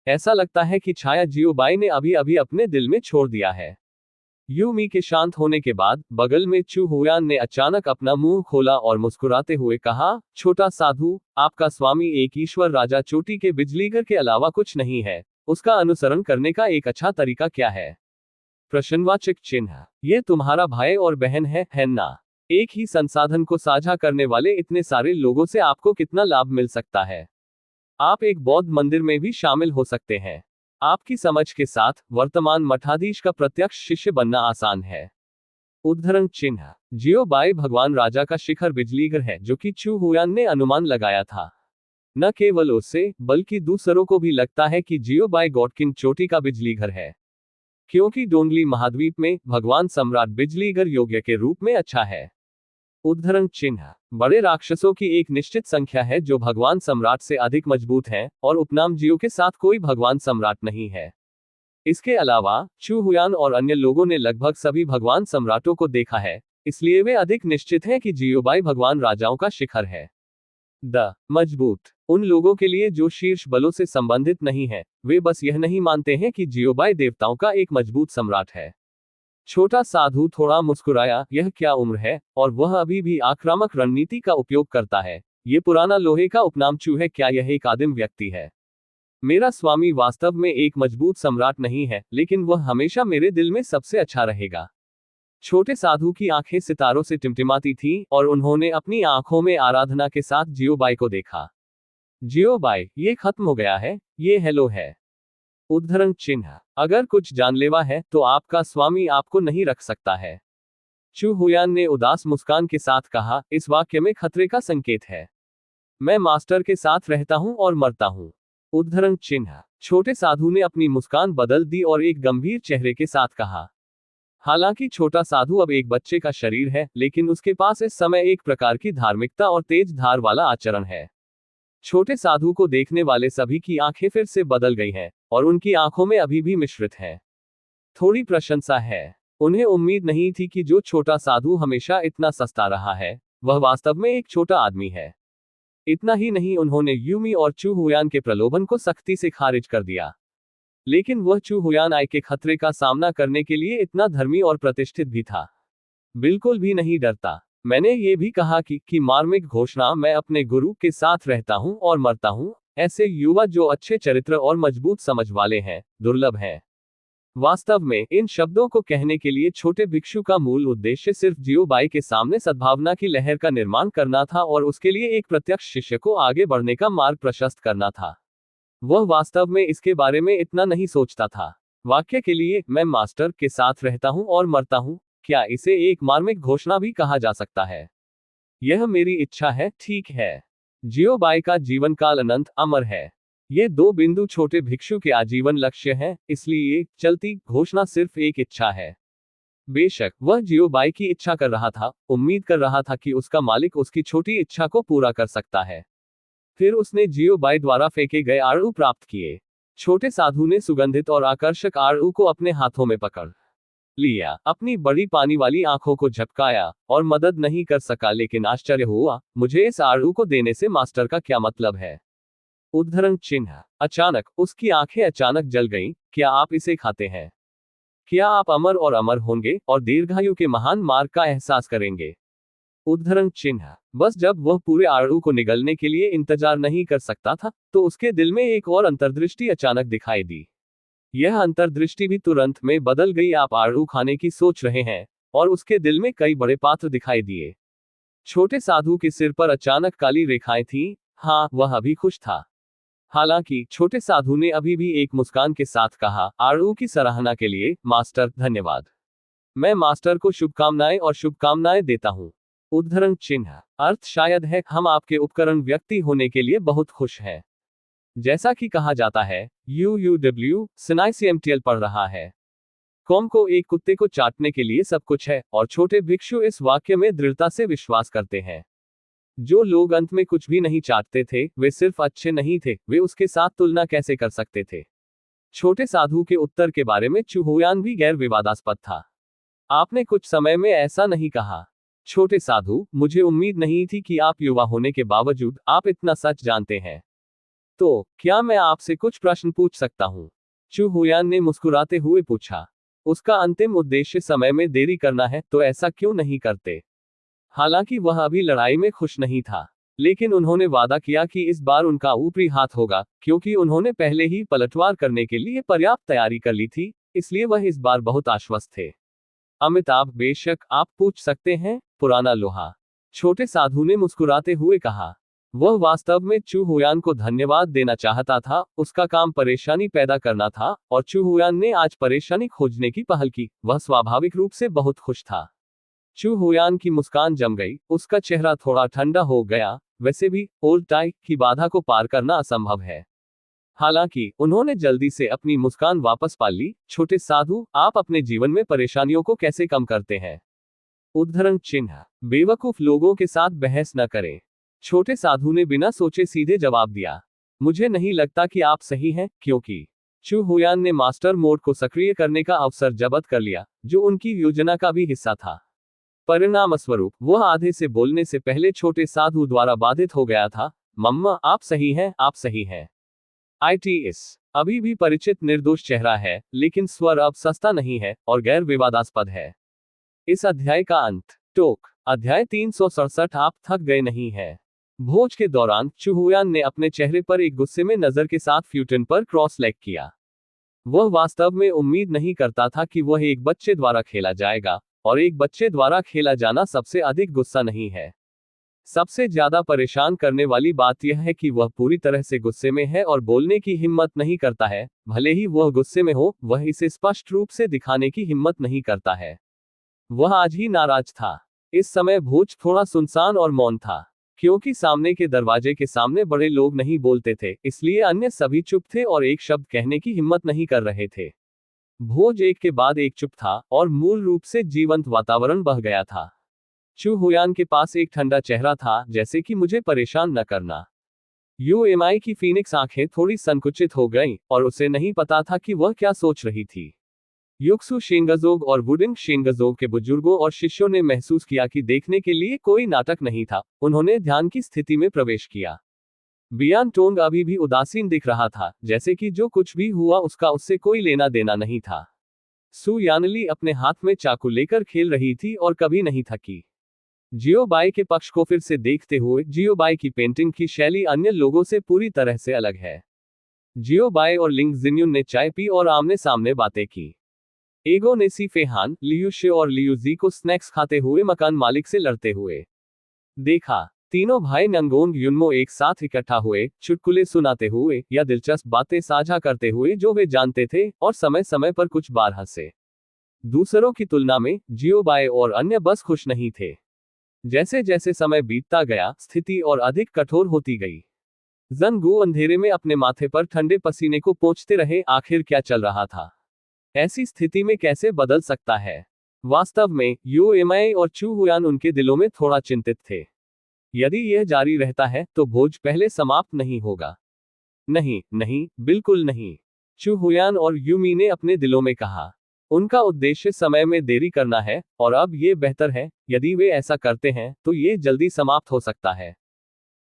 ऐसा लगता है कि छाया जियो बाई ने अभी अभी अपने दिल में छोड़ दिया है। यूमी के शांत होने के बाद बगल में चू हुयान ने अचानक अपना मुंह खोला और मुस्कुराते हुए कहा, छोटा साधु, आपका स्वामी एक ईश्वर राजा चोटी के बिजलीघर के अलावा कुछ नहीं है। उसका अनुसरण करने का एक अच्छा तरीका क्या है? प्रश्नवाचक चिन्ह। ये तुम्हारा भाई और बहन है ना? एक ही संसाधन को साझा करने वाले इतने सारे लोगों से आपको कितना लाभ मिल सकता है? आप एक बौद्ध मंदिर में भी शामिल हो सकते हैं। आपकी समझ के साथ वर्तमान मठाधीश का प्रत्यक्ष शिष्य बनना आसान है। उद्धरण चिन्ह। जियो बाई भगवान राजा का शिखर बिजलीघर है, जो कि चू हुयान ने अनुमान लगाया था। न केवल उससे बल्कि दूसरों को भी लगता है कि जियोबाई गॉटकिन चोटी का बिजली घर है, क्योंकि डोंगली महाद्वीप में भगवान सम्राट बिजलीघर योग्य के रूप में अच्छा है। उद्धरण चिन्ह। बड़े राक्षसों की एक निश्चित संख्या है जो भगवान सम्राट से अधिक मजबूत हैं, और उपनाम जियो के साथ कोई भगवान सम्राट नहीं है। इसके अलावा चू हुयान और अन्य लोगों ने लगभग सभी भगवान सम्राटों को देखा है, इसलिए वे अधिक निश्चित हैं कि जियोबाई भगवान राजाओं का शिखर है। मजबूत। उन लोगों के लिए जो शीर्ष बलों से संबंधित नहीं है, वे बस यह नहीं मानते हैं कि जियोबाई देवताओं का एक मजबूत सम्राट है। छोटा साधु थोड़ा मुस्कुराया, यह क्या उम्र है, और वह अभी भी आक्रामक रणनीति का उपयोग करता है। ये पुराना लोहे का उपनाम चू है, क्या यह एक आदिम व्यक्ति है? मेरा स्वामी वास्तव में एक मजबूत सम्राट नहीं है, लेकिन वह हमेशा मेरे दिल में सबसे अच्छा रहेगा। छोटे साधु की आंखें सितारों से टिमटिमाती थीं, और उन्होंने अपनी आंखों में आराधना के साथ जियोबाई को देखा। जियोबाई, ये खत्म हो गया है, ये हेलो है। उद्धरण चिन्ह। अगर कुछ जानलेवा है तो आपका स्वामी आपको नहीं रख सकता है। चू हुयान ने उदास मुस्कान के साथ कहा, इस वाक्य में खतरे का संकेत है। मैं मास्टर के साथ रहता हूं और मरता हूं। उद्धरण चिन्ह। छोटे साधु ने अपनी मुस्कान बदल दी और एक गंभीर चेहरे के साथ कहा, हालांकि छोटा साधु अब एक बच्चे का शरीर है, लेकिन उसके पास इस समय एक प्रकार की धार्मिकता और तेज धार वाला आचरण है। छोटे साधु को देखने वाले सभी की आंखें फिर से बदल गई हैं, और उनकी आंखों में अभी भी मिश्रित है थोड़ी प्रशंसा है। उन्हें उम्मीद नहीं थी कि जो छोटा साधु हमेशा इतना सस्ता रहा है, वह वास्तव में एक छोटा आदमी है। इतना ही नहीं, उन्होंने यूमी और चू हुयान के प्रलोभन को सख्ती से खारिज कर दिया। लेकिन वह चू हुयान आय के खतरे का सामना करने के लिए इतना धर्मी और प्रतिष्ठित भी था। बिल्कुल भी नहीं डरता। मैंने ये भी कहा कि मार्मिक घोषणा, मैं अपने गुरु के साथ रहता हूं और मरता हूं। ऐसे युवा जो अच्छे चरित्र और मजबूत समझ वाले हैं, दुर्लभ हैं। वास्तव में इन शब्दों को कहने के लिए छोटे भिक्षु का मूल उद्देश्य सिर्फ जियोबाई के सामने सद्भावना की लहर का निर्माण करना था और उसके लिए एक प्रत्यक्ष शिष्य को आगे बढ़ने का मार्ग प्रशस्त करना था। वह वास्तव में इसके बारे में इतना नहीं सोचता था। वाक्य के लिए, मैं मास्टर के साथ रहता हूं और मरता हूं, क्या इसे एक मार्मिक घोषणा भी कहा जा सकता है? यह मेरी इच्छा है, ठीक है। जियोबाई का जीवन काल अनंत अमर है। ये दो बिंदु छोटे भिक्षु के आजीवन लक्ष्य हैं, इसलिए चलती घोषणा सिर्फ एक इच्छा है। बेशक वह जियोबाई की इच्छा कर रहा था, उम्मीद कर रहा था कि उसका मालिक उसकी छोटी इच्छा को पूरा कर सकता है। फिर उसने जियोबाई द्वारा फेंके गए आड़ू प्राप्त किए। छोटे साधु ने सुगंधित और आकर्षक आड़ू को अपने हाथों में पकड़ लिया, अपनी बड़ी पानी वाली आंखों को झपकाया, और मदद नहीं कर सका, लेकिन आश्चर्य हुआ, मुझे इस आड़ू को देने से मास्टर का क्या मतलब है? उद्धरण चिन्ह। अचानक उसकी आंखें अचानक जल गईं, क्या आप इसे खाते हैं? क्या आप अमर और अमर होंगे और दीर्घायु के महान मार्ग का एहसास करेंगे? उद्धरण चिन्ह। बस जब वह पूरे आड़ू को निगलने के लिए इंतजार नहीं कर सकता था, तो उसके दिल में एक और अंतर्दृष्टि अचानक दिखाई दी। यह अंतर्दृष्टि भी तुरंत में बदल गई। आप आड़ू खाने की सोच रहे हैं, और उसके दिल में कई बड़े पात्र दिखाई दिए। छोटे साधु के सिर पर अचानक काली रेखाएं थीं। हाँ, वह अभी खुश था। हालांकि छोटे साधु ने अभी भी एक मुस्कान के साथ कहा, आड़ू की सराहना के लिए मास्टर धन्यवाद। मैं मास्टर को शुभकामनाएं और शुभकामनाएं देता हूं। उद्धरण चिन्ह। अर्थ शायद है, हम आपके उपकरण व्यक्ति होने के लिए बहुत खुश हैं। जैसा कि कहा जाता है, UUW SNICMTL पढ़ रहा है। कॉम को एक कुत्ते को चाटने के लिए सब कुछ है, और छोटे भिक्षु इस वाक्य में दृढ़ता से विश्वास करते हैं। जो लोग अंत में कुछ भी नहीं चाटते थे, वे सिर्फ अच्छे नहीं थे, वे उसके साथ तुलना कैसे कर सकते थे? छोटे साधु के उत्तर के बारे में चू हुयान भी गैर विवादास्पद था। आपने कुछ समय में ऐसा नहीं कहा। छोटे साधु, मुझे उम्मीद नहीं थी कि आप युवा होने के बावजूद आप इतना सच जानते हैं। तो क्या मैं आपसे कुछ प्रश्न पूछ सकता हूं? चू हुयान ने मुस्कुराते हुए पूछा। उसका अंतिम उद्देश्य समय में देरी करना है, तो ऐसा क्यों नहीं करते? हालांकि वह अभी लड़ाई में खुश नहीं था, लेकिन उन्होंने वादा किया कि इस बार उनका ऊपरी हाथ होगा, क्योंकि उन्होंने पहले ही पलटवार करने के लिए पर्याप्त तैयारी कर ली थी, इसलिए वह इस बार बहुत आश्वस्त थे। अमिताभ, बेशक आप पूछ सकते हैं, पुराना लोहा। छोटे साधु ने मुस्कुराते हुए कहा। वह वास्तव में चू हुयान को धन्यवाद देना चाहता था। उसका काम परेशानी पैदा करना था, और चू हुयान ने आज परेशानी खोजने की पहल की। वह स्वाभाविक रूप से बहुत खुश था। चू हुयान की मुस्कान जम गई, उसका चेहरा थोड़ा ठंडा हो गया, वैसे भी ओल्ड टाई की बाधा को पार करना असंभव है। हालांकि उन्होंने जल्दी से अपनी मुस्कान वापस पा ली। छोटे साधु, आप अपने जीवन में परेशानियों को कैसे कम करते हैं? उद्धरण चिन्ह। बेवकूफ लोगों के साथ बहस न करें। छोटे साधु ने बिना सोचे सीधे जवाब दिया, मुझे नहीं लगता कि आप सही हैं, क्योंकि चू हुयान ने मास्टर मोड को सक्रिय करने का अवसर जब्त कर लिया, जो उनकी योजना का भी हिस्सा था। परिणामस्वरूप वह आधे से बोलने से पहले छोटे साधु द्वारा बाधित हो गया था। मम्मा, आप सही हैं, आप सही हैं। ITS अभी भी परिचित निर्दोष चेहरा है, लेकिन स्वर अब सस्ता नहीं है और गैर विवादास्पद है। इस अध्याय का अंत। टोक। अध्याय 367। आप थक गए नहीं है? भोज के दौरान चुहुयान ने अपने चेहरे पर एक गुस्से में नजर के साथ फ्यूटन पर क्रॉस लेग किया। वह वास्तव में उम्मीद नहीं करता था कि वह एक बच्चे द्वारा खेला जाएगा, और एक बच्चे द्वारा खेला जाना सबसे अधिक गुस्सा नहीं है। सबसे ज्यादा परेशान करने वाली बात यह है कि वह पूरी तरह से गुस्से में है और बोलने की हिम्मत नहीं करता है। भले ही वह गुस्से में हो, वह इसे स्पष्ट रूप से दिखाने की हिम्मत नहीं करता है। वह आज ही नाराज था। इस समय भोज थोड़ा सुनसान और मौन था, क्योंकि सामने के दरवाजे के सामने बड़े लोग नहीं बोलते थे, इसलिए अन्य सभी चुप थे और एक शब्द कहने की हिम्मत नहीं कर रहे थे। भोज एक के बाद एक चुप था और मूल रूप से जीवंत वातावरण बह गया था। चू हुयान के पास एक ठंडा चेहरा था, जैसे कि मुझे परेशान न करना। UMI की फीनिक्स आंखें थोड़ी संकुचित हो गईं, और उसे नहीं पता था कि वह क्या सोच रही थी। युक्सु शेंगजोग और वुडिंग शेंगजोग के बुजुर्गों और शिष्यों ने महसूस किया कि देखने के लिए कोई नाटक नहीं था। उन्होंने ध्यान की स्थिति में प्रवेश किया। बियान टोंग अभी भी उदासीन दिख रहा था, जैसे कि जो कुछ भी हुआ उसका उससे कोई लेना देना नहीं था। सु यानली अपने हाथ में चाकू लेकर खेल रही थी और कभी नहीं थकी। जियो बाई के पक्ष को फिर से देखते हुए, जियो बाई की पेंटिंग की शैली अन्य लोगों से पूरी तरह से अलग है। जियो बाई और लिंग जिन्युन ने चाय पी और आमने सामने बातें की। एगो ने सी फेहान, लियू शे और लियू जी को स्नैक्स खाते हुए मकान मालिक से लड़ते हुए देखा। तीनों भाई नंगोंग युनमो एक साथ इकट्ठा हुए, चुटकुले सुनाते हुए या दिलचस्प बातें साझा करते हुए जो वे जानते थे, और समय समय पर कुछ बार हंसे। दूसरों की तुलना में जियो बाई और अन्य बस खुश नहीं थे। जैसे जैसे समय बीतता गया, स्थिति और अधिक कठोर होती गई। जंगू अंधेरे में अपने माथे पर ठंडे पसीने को पोंछते रहे। आखिर क्या चल रहा था? ऐसी स्थिति में कैसे बदल सकता है? वास्तव में UMI और चू हुयान उनके दिलों में थोड़ा चिंतित थे। यदि यह जारी रहता है तो भोज पहले समाप्त नहीं होगा। नहीं नहीं, बिल्कुल नहीं, चू हुयान और यूमी ने अपने दिलों में कहा। उनका उद्देश्य समय में देरी करना है, और अब ये बेहतर है। यदि वे ऐसा करते हैं तो ये जल्दी समाप्त हो सकता है।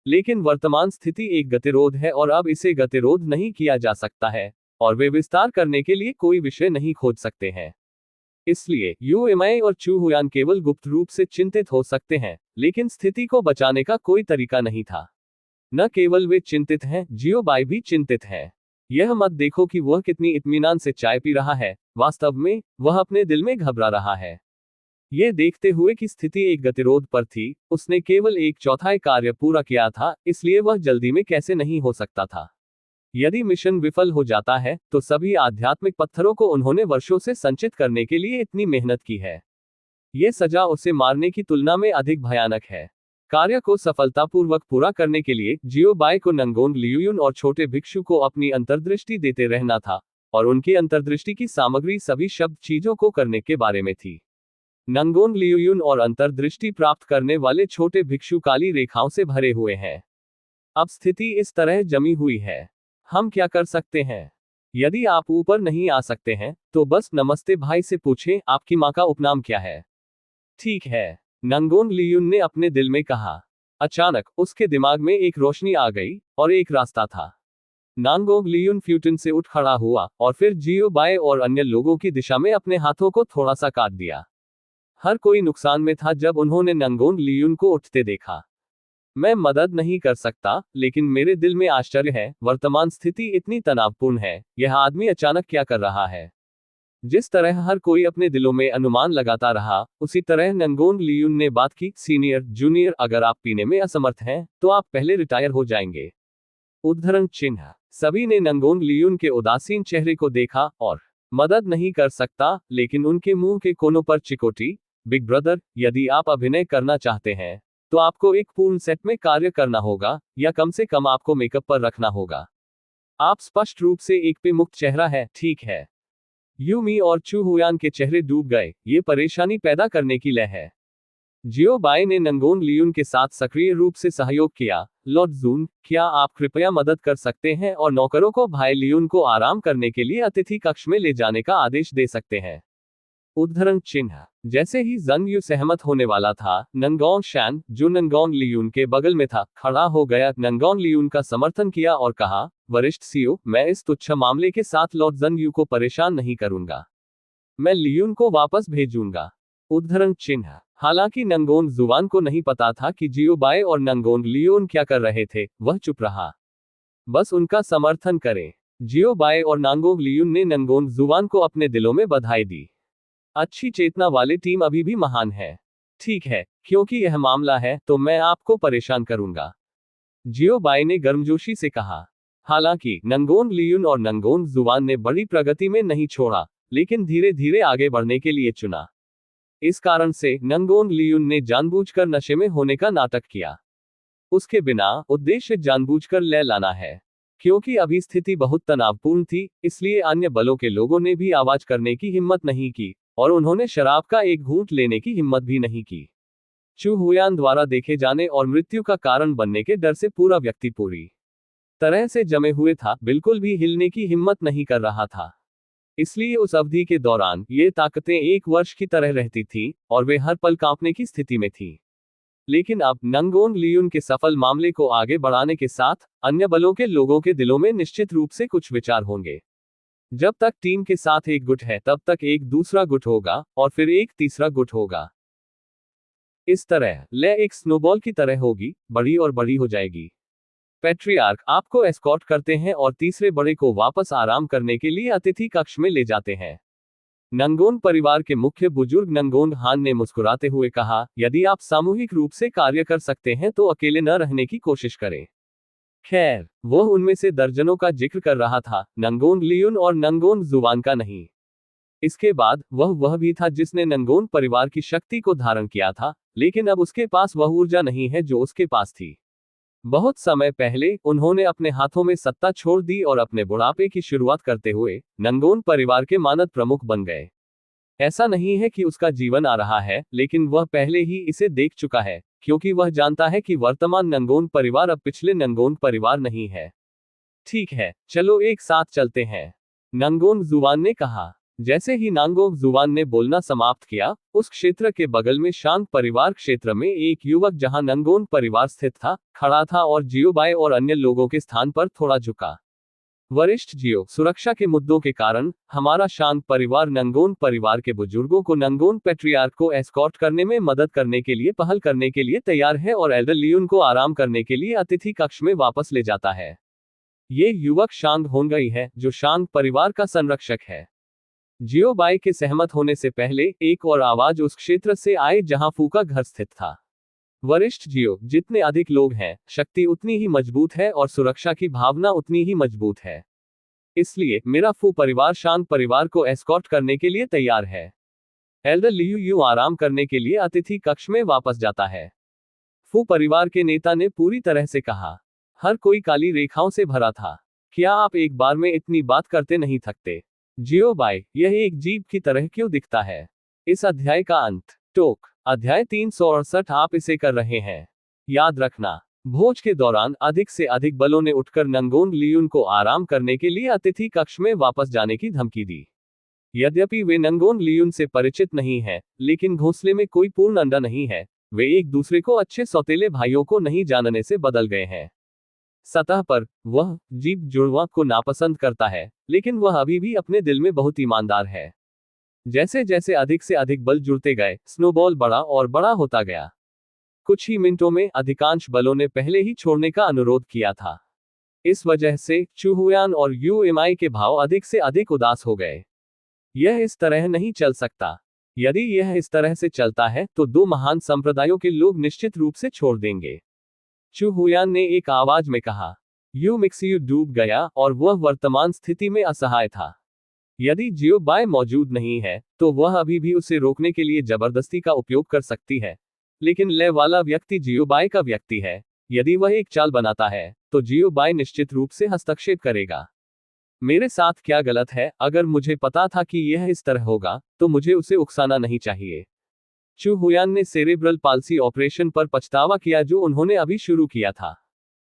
लेकिन वर्तमान स्थिति एक गतिरोध है और अब इसे गतिरोध नहीं किया जा सकता है, और वे विस्तार करने के लिए कोई विषय नहीं खोज सकते हैं। इसलिए UMI और चू हुयान केवल गुप्त रूप से चिंतित हो सकते हैं, लेकिन स्थिति को बचाने का कोई तरीका नहीं था। न केवल वे चिंतित हैं, जियो बाई भी चिंतित है। यह मत देखो कि वह कितनी इत्मीनान से चाय पी रहा है, वास्तव में वह अपने दिल में घबरा रहा है। यह देखते हुए कि स्थिति एक गतिरोध पर थी, उसने केवल एक चौथाई कार्य पूरा किया था, इसलिए वह जल्दी में कैसे नहीं हो सकता था। यदि मिशन विफल हो जाता है तो सभी आध्यात्मिक पत्थरों को उन्होंने वर्षों से संचित करने के लिए इतनी मेहनत की है, यह सजा उसे मारने की तुलना में अधिक भयानक है। कार्य को सफलतापूर्वक पूरा करने के लिए जियो बाई को नंगोंग लियुयुन और छोटे भिक्षु को अपनी अंतर्दृष्टि देते रहना था, और उनकी अंतर्दृष्टि की सामग्री सभी शब्द चीजों को करने के बारे में थी। नंगोंग लियुयुन और अंतर्दृष्टि प्राप्त करने वाले छोटे भिक्षु काली रेखाओं से भरे हुए हैं। अब स्थिति इस तरह जमी हुई है। हम क्या कर सकते हैं? यदि आप ऊपर नहीं आ सकते हैं तो बस नमस्ते भाई से पूछें, आपकी माँ का उपनाम क्या है? ठीक है, नंगोंग लियुन ने अपने दिल में कहा। अचानक उसके दिमाग में एक रोशनी आ गई, और एक रास्ता था। नांगोंग लियुन फ्यूटन से उठ खड़ा हुआ और फिर जियो बाई और अन्य लोगों की दिशा में अपने हाथों को थोड़ा सा काट दिया। हर कोई नुकसान में था जब उन्होंने नंगोंग लियुन को उठते देखा। मैं मदद नहीं कर सकता, लेकिन मेरे दिल में आश्चर्य है, वर्तमान स्थिति इतनी तनावपूर्ण है, यह आदमी अचानक क्या कर रहा है? जिस तरह हर कोई अपने दिलों में अनुमान लगाता रहा, उसी तरह नंगोंग लियुन ने बात की। सीनियर, जूनियर, अगर आप पीने में असमर्थ हैं तो आप पहले रिटायर हो जाएंगे। उद्धरण चिन्ह। सभी ने नंगोंग लियुन के उदासीन चेहरे को देखा, और मदद नहीं कर सकता, लेकिन उनके मुंह के कोनों पर चिकोटी। बिग ब्रदर, यदि आप अभिनय करना चाहते हैं तो आपको एक पूर्ण सेट में कार्य करना होगा, या कम से कम आपको मेकअप पर रखना होगा। आप स्पष्ट रूप से एक पे मुक्त चेहरा है, ठीक है। यूमी और चू हुयान के चेहरे डूब गए, ये परेशानी पैदा करने की लय है। जियो बाई ने नंगोन लियून के साथ सक्रिय रूप से सहयोग किया। लॉर्ड जून, क्या आप कृपया मदद कर सकते हैं और नौकरों को भाई लियून को आराम करने के लिए अतिथि कक्ष में ले जाने का आदेश दे सकते हैं। उद्धरण चिन्ह। जैसे ही जन यू सहमत होने वाला था, नंगोंग शैन, जो नंगोंग लियून के बगल में था, खड़ा हो गया, नंगोंग लियून का समर्थन किया और कहा, वरिष्ठ सीओ, मैं इस तुच्छ मामले के साथ लॉर्ड जन यू को परेशान नहीं करूंगा। मैं लियून को वापस भेजूंगा। उद्धरण चिन्ह। हालांकि नंगोन जुवान को नहीं पता था कि जियो बाय और नंगोन लियोन क्या कर रहे थे, वह चुप रहा। बस उनका समर्थन करें। जियो बाय और नांगोंग लियून ने नंगोन जुवान को अपने दिलों में बधाई दी। अच्छी चेतना वाले टीम अभी भी महान है। ठीक है, क्योंकि यह मामला है, तो मैं आपको परेशान करूंगा, जियो बाय ने गर्मजोशी से कहा। हालांकि नंगोन लियून और नंगोन जुवान ने बड़ी प्रगति में नहीं छोड़ा, लेकिन धीरे धीरे आगे बढ़ने के लिए चुना। इस कारण से नंगोन लियून ने जानबूझकर नशे में होने का नाटक किया। उसके बिना उद्देश्य जानबूझकर ले लाना है। क्योंकि अभी स्थिति बहुत तनावपूर्ण थी, इसलिए अन्य बलों के लोगों ने भी आवाज करने की हिम्मत नहीं की, और उन्होंने शराब का एक घूंट लेने की हिम्मत भी नहीं की। चू हुयान द्वारा देखे जाने और मृत्यु का कारण बनने के डर से पूरा व्यक्ति पूरी तरह से जमे हुए था, बिल्कुल भी हिलने की हिम्मत नहीं कर रहा था। इसलिए उस अवधि के दौरान ये ताकतें एक वर्ष की तरह रहती थीं, और वे हर पल कांपने की स्थिति में थीं। लेकिन अब नंगोन लियून के सफल मामले को आगे बढ़ाने के साथ, अन्य बलों के लोगों के दिलों में निश्चित रूप से कुछ विचार होंगे। जब तक टीम के साथ एक गुट है, तब तक एक दूसरा गुट होगा, और फिर एक तीसरा गुट होगा। इस तरह ले एक स्नोबॉल की तरह होगी, बड़ी और बड़ी हो जाएगी। पैट्रियार्क आपको एस्कॉर्ट करते हैं और तीसरे बड़े को वापस आराम करने के लिए अतिथि कक्ष में ले जाते हैं। नंगोन परिवार के मुख्य बुजुर्ग नंगोन हान ने मुस्कुराते हुए कहा, यदि आप सामूहिक रूप से कार्य कर सकते हैं तो अकेले न रहने की कोशिश करें। खैर, वह उनमें से दर्जनों का जिक्र कर रहा था, नंगोन लियून और नंगोन जुवान का नहीं। इसके बाद वह भी था जिसने नंगोन परिवार की शक्ति को धारण किया था, लेकिन अब उसके पास वह ऊर्जा नहीं है जो उसके पास थी। बहुत समय पहले उन्होंने अपने हाथों में सत्ता छोड़ दी और अपने बुढ़ापे की शुरुआत करते हुए नंगोन परिवार के मानद प्रमुख बन गए। ऐसा नहीं है कि उसका जीवन आ रहा है, लेकिन वह पहले ही इसे देख चुका है, क्योंकि वह जानता है कि वर्तमान नंगोन परिवार अब पिछले नंगोन परिवार नहीं है। ठीक है, चलो एक साथ चलते हैं, नंगोन जुवान ने कहा। जैसे ही नांगोंग जुवान ने बोलना समाप्त किया, उस क्षेत्र के बगल में शांत परिवार क्षेत्र में एक युवक जहां नंगोन परिवार स्थित था, खड़ा था और जियोबाई और अन्य लोगों के स्थान पर थोड़ा झुका। वरिष्ठ जियो, सुरक्षा के मुद्दों के कारण हमारा शांत परिवार नंगोन परिवार के बुजुर्गों को नंगोन पैट्रियार्क को एस्कॉर्ट करने में मदद करने के लिए पहल करने के लिए तैयार है और एल्डर लियून को आराम करने के लिए अतिथि कक्ष में वापस ले जाता है। ये युवक शांग होंगई है, जो शांग परिवार का संरक्षक है। जियो बाई के सहमत होने से पहले एक और आवाज उस क्षेत्र से आई जहां फू का घर स्थित था। वरिष्ठ जियो, जितने अधिक लोग हैं, शक्ति उतनी ही मजबूत है और सुरक्षा की भावना उतनी ही मजबूत है। इसलिए मेरा फू परिवार शांग परिवार को एस्कॉर्ट करने के लिए तैयार है। एल्डर लियू यू आराम करने के लिए अतिथि कक्ष में वापस जाता है। फू परिवार के नेता ने पूरी तरह से कहा। हर कोई काली रेखाओं से भरा था। क्या आप एक बार में इतनी बात करते नहीं थकते? जियो बाई, यह एक जीव की तरह क्यों दिखता है? इस अध्याय का अंत। टोक। अध्याय 368 आप इसे कर रहे हैं। याद रखना, भोज के दौरान अधिक से अधिक बलों ने उठकर नंगोन लियून को आराम करने के लिए अतिथि कक्ष में वापस जाने की धमकी दी। यद्यपि वे नंगोन लियून से परिचित नहीं हैं, लेकिन घोंसले में कोई पूर्ण अंडा नहीं है। वे एक दूसरे को अच्छे सौतेले भाइयों को नहीं जानने से बदल गए हैं। सतह पर वह जीव जुड़वा को नापसंद करता है, लेकिन वह अभी भी अपने दिल में बहुत ईमानदार है। जैसे जैसे अधिक से अधिक बल जुड़ते गए, स्नोबॉल बड़ा और बड़ा होता गया। कुछ ही मिनटों में अधिकांश बलों ने पहले ही छोड़ने का अनुरोध किया था। इस वजह से चूहुयान और यूएमआई के भाव अधिक से अधिक उदास हो गए। यह इस तरह नहीं चल सकता। यदि यह इस तरह से चलता है तो दो महान संप्रदायों के लोग निश्चित रूप से छोड़ देंगे, चू हुयान ने एक आवाज में कहा। यू मिक्सियू डूब गया और वह वर्तमान स्थिति में असहाय था। यदि जियो बाय मौजूद नहीं है, तो वह अभी भी उसे रोकने के लिए जबरदस्ती का उपयोग कर सकती है। लेकिन ले वाला व्यक्ति जियोबाई का व्यक्ति है। यदि वह एक चाल बनाता है तो जियोबाई निश्चित रूप से हस्तक्षेप करेगा। मेरे साथ क्या गलत है? अगर मुझे पता था कि यह इस तरह होगा तो मुझे उसे उकसाना नहीं चाहिए। चू हुयान ने सेरेब्रल पाल्सी ऑपरेशन पर पछतावा किया जो उन्होंने अभी शुरू किया था।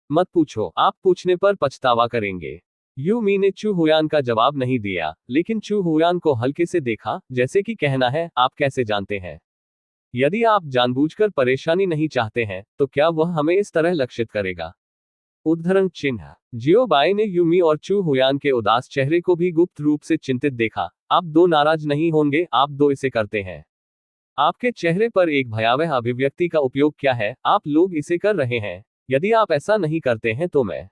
मत पूछो, आप पूछने पर पछतावा करेंगे। यू मी ने चू हुयान का जवाब नहीं दिया, लेकिन चू हुयान को हल्के से देखा, जैसे कि कहना है, आप कैसे जानते हैं? यदि आप जानबूझकर परेशानी नहीं चाहते हैं तो क्या वह हमें इस तरह लक्षित करेगा? उद्धरण चिन्ह। जियोबाई ने यूमी और चू हुयान के उदास चेहरे को भी गुप्त रूप से चिंतित देखा। आप दो नाराज नहीं होंगे, आप दो इसे करते हैं। आपके चेहरे पर एक भयावह अभिव्यक्ति का उपयोग क्या है? आप लोग इसे कर रहे हैं। यदि आप ऐसा नहीं करते हैं तो मैं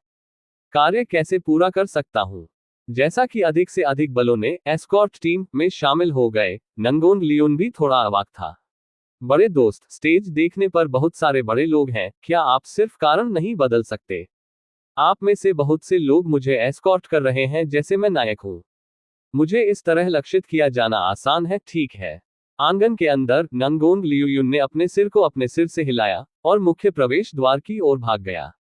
कार्य कैसे पूरा कर सकता हूं? जैसा कि अधिक से अधिक बलों ने एस्कॉर्ट टीम में शामिल हो गए, नंगोन लियोन भी थोड़ा अवाक था। बड़े दोस्त, स्टेज देखने पर बहुत सारे बड़े लोग हैं, क्या आप सिर्फ कारण नहीं बदल सकते? आप में से बहुत से लोग मुझे एस्कॉर्ट कर रहे हैं जैसे मैं नायक हूं। मुझे इस तरह लक्षित किया जाना आसान है, ठीक है। आंगन के अंदर नंगोंग लियूयुन ने अपने सिर को अपने सिर से हिलाया और मुख्य प्रवेश द्वार की ओर भाग गया।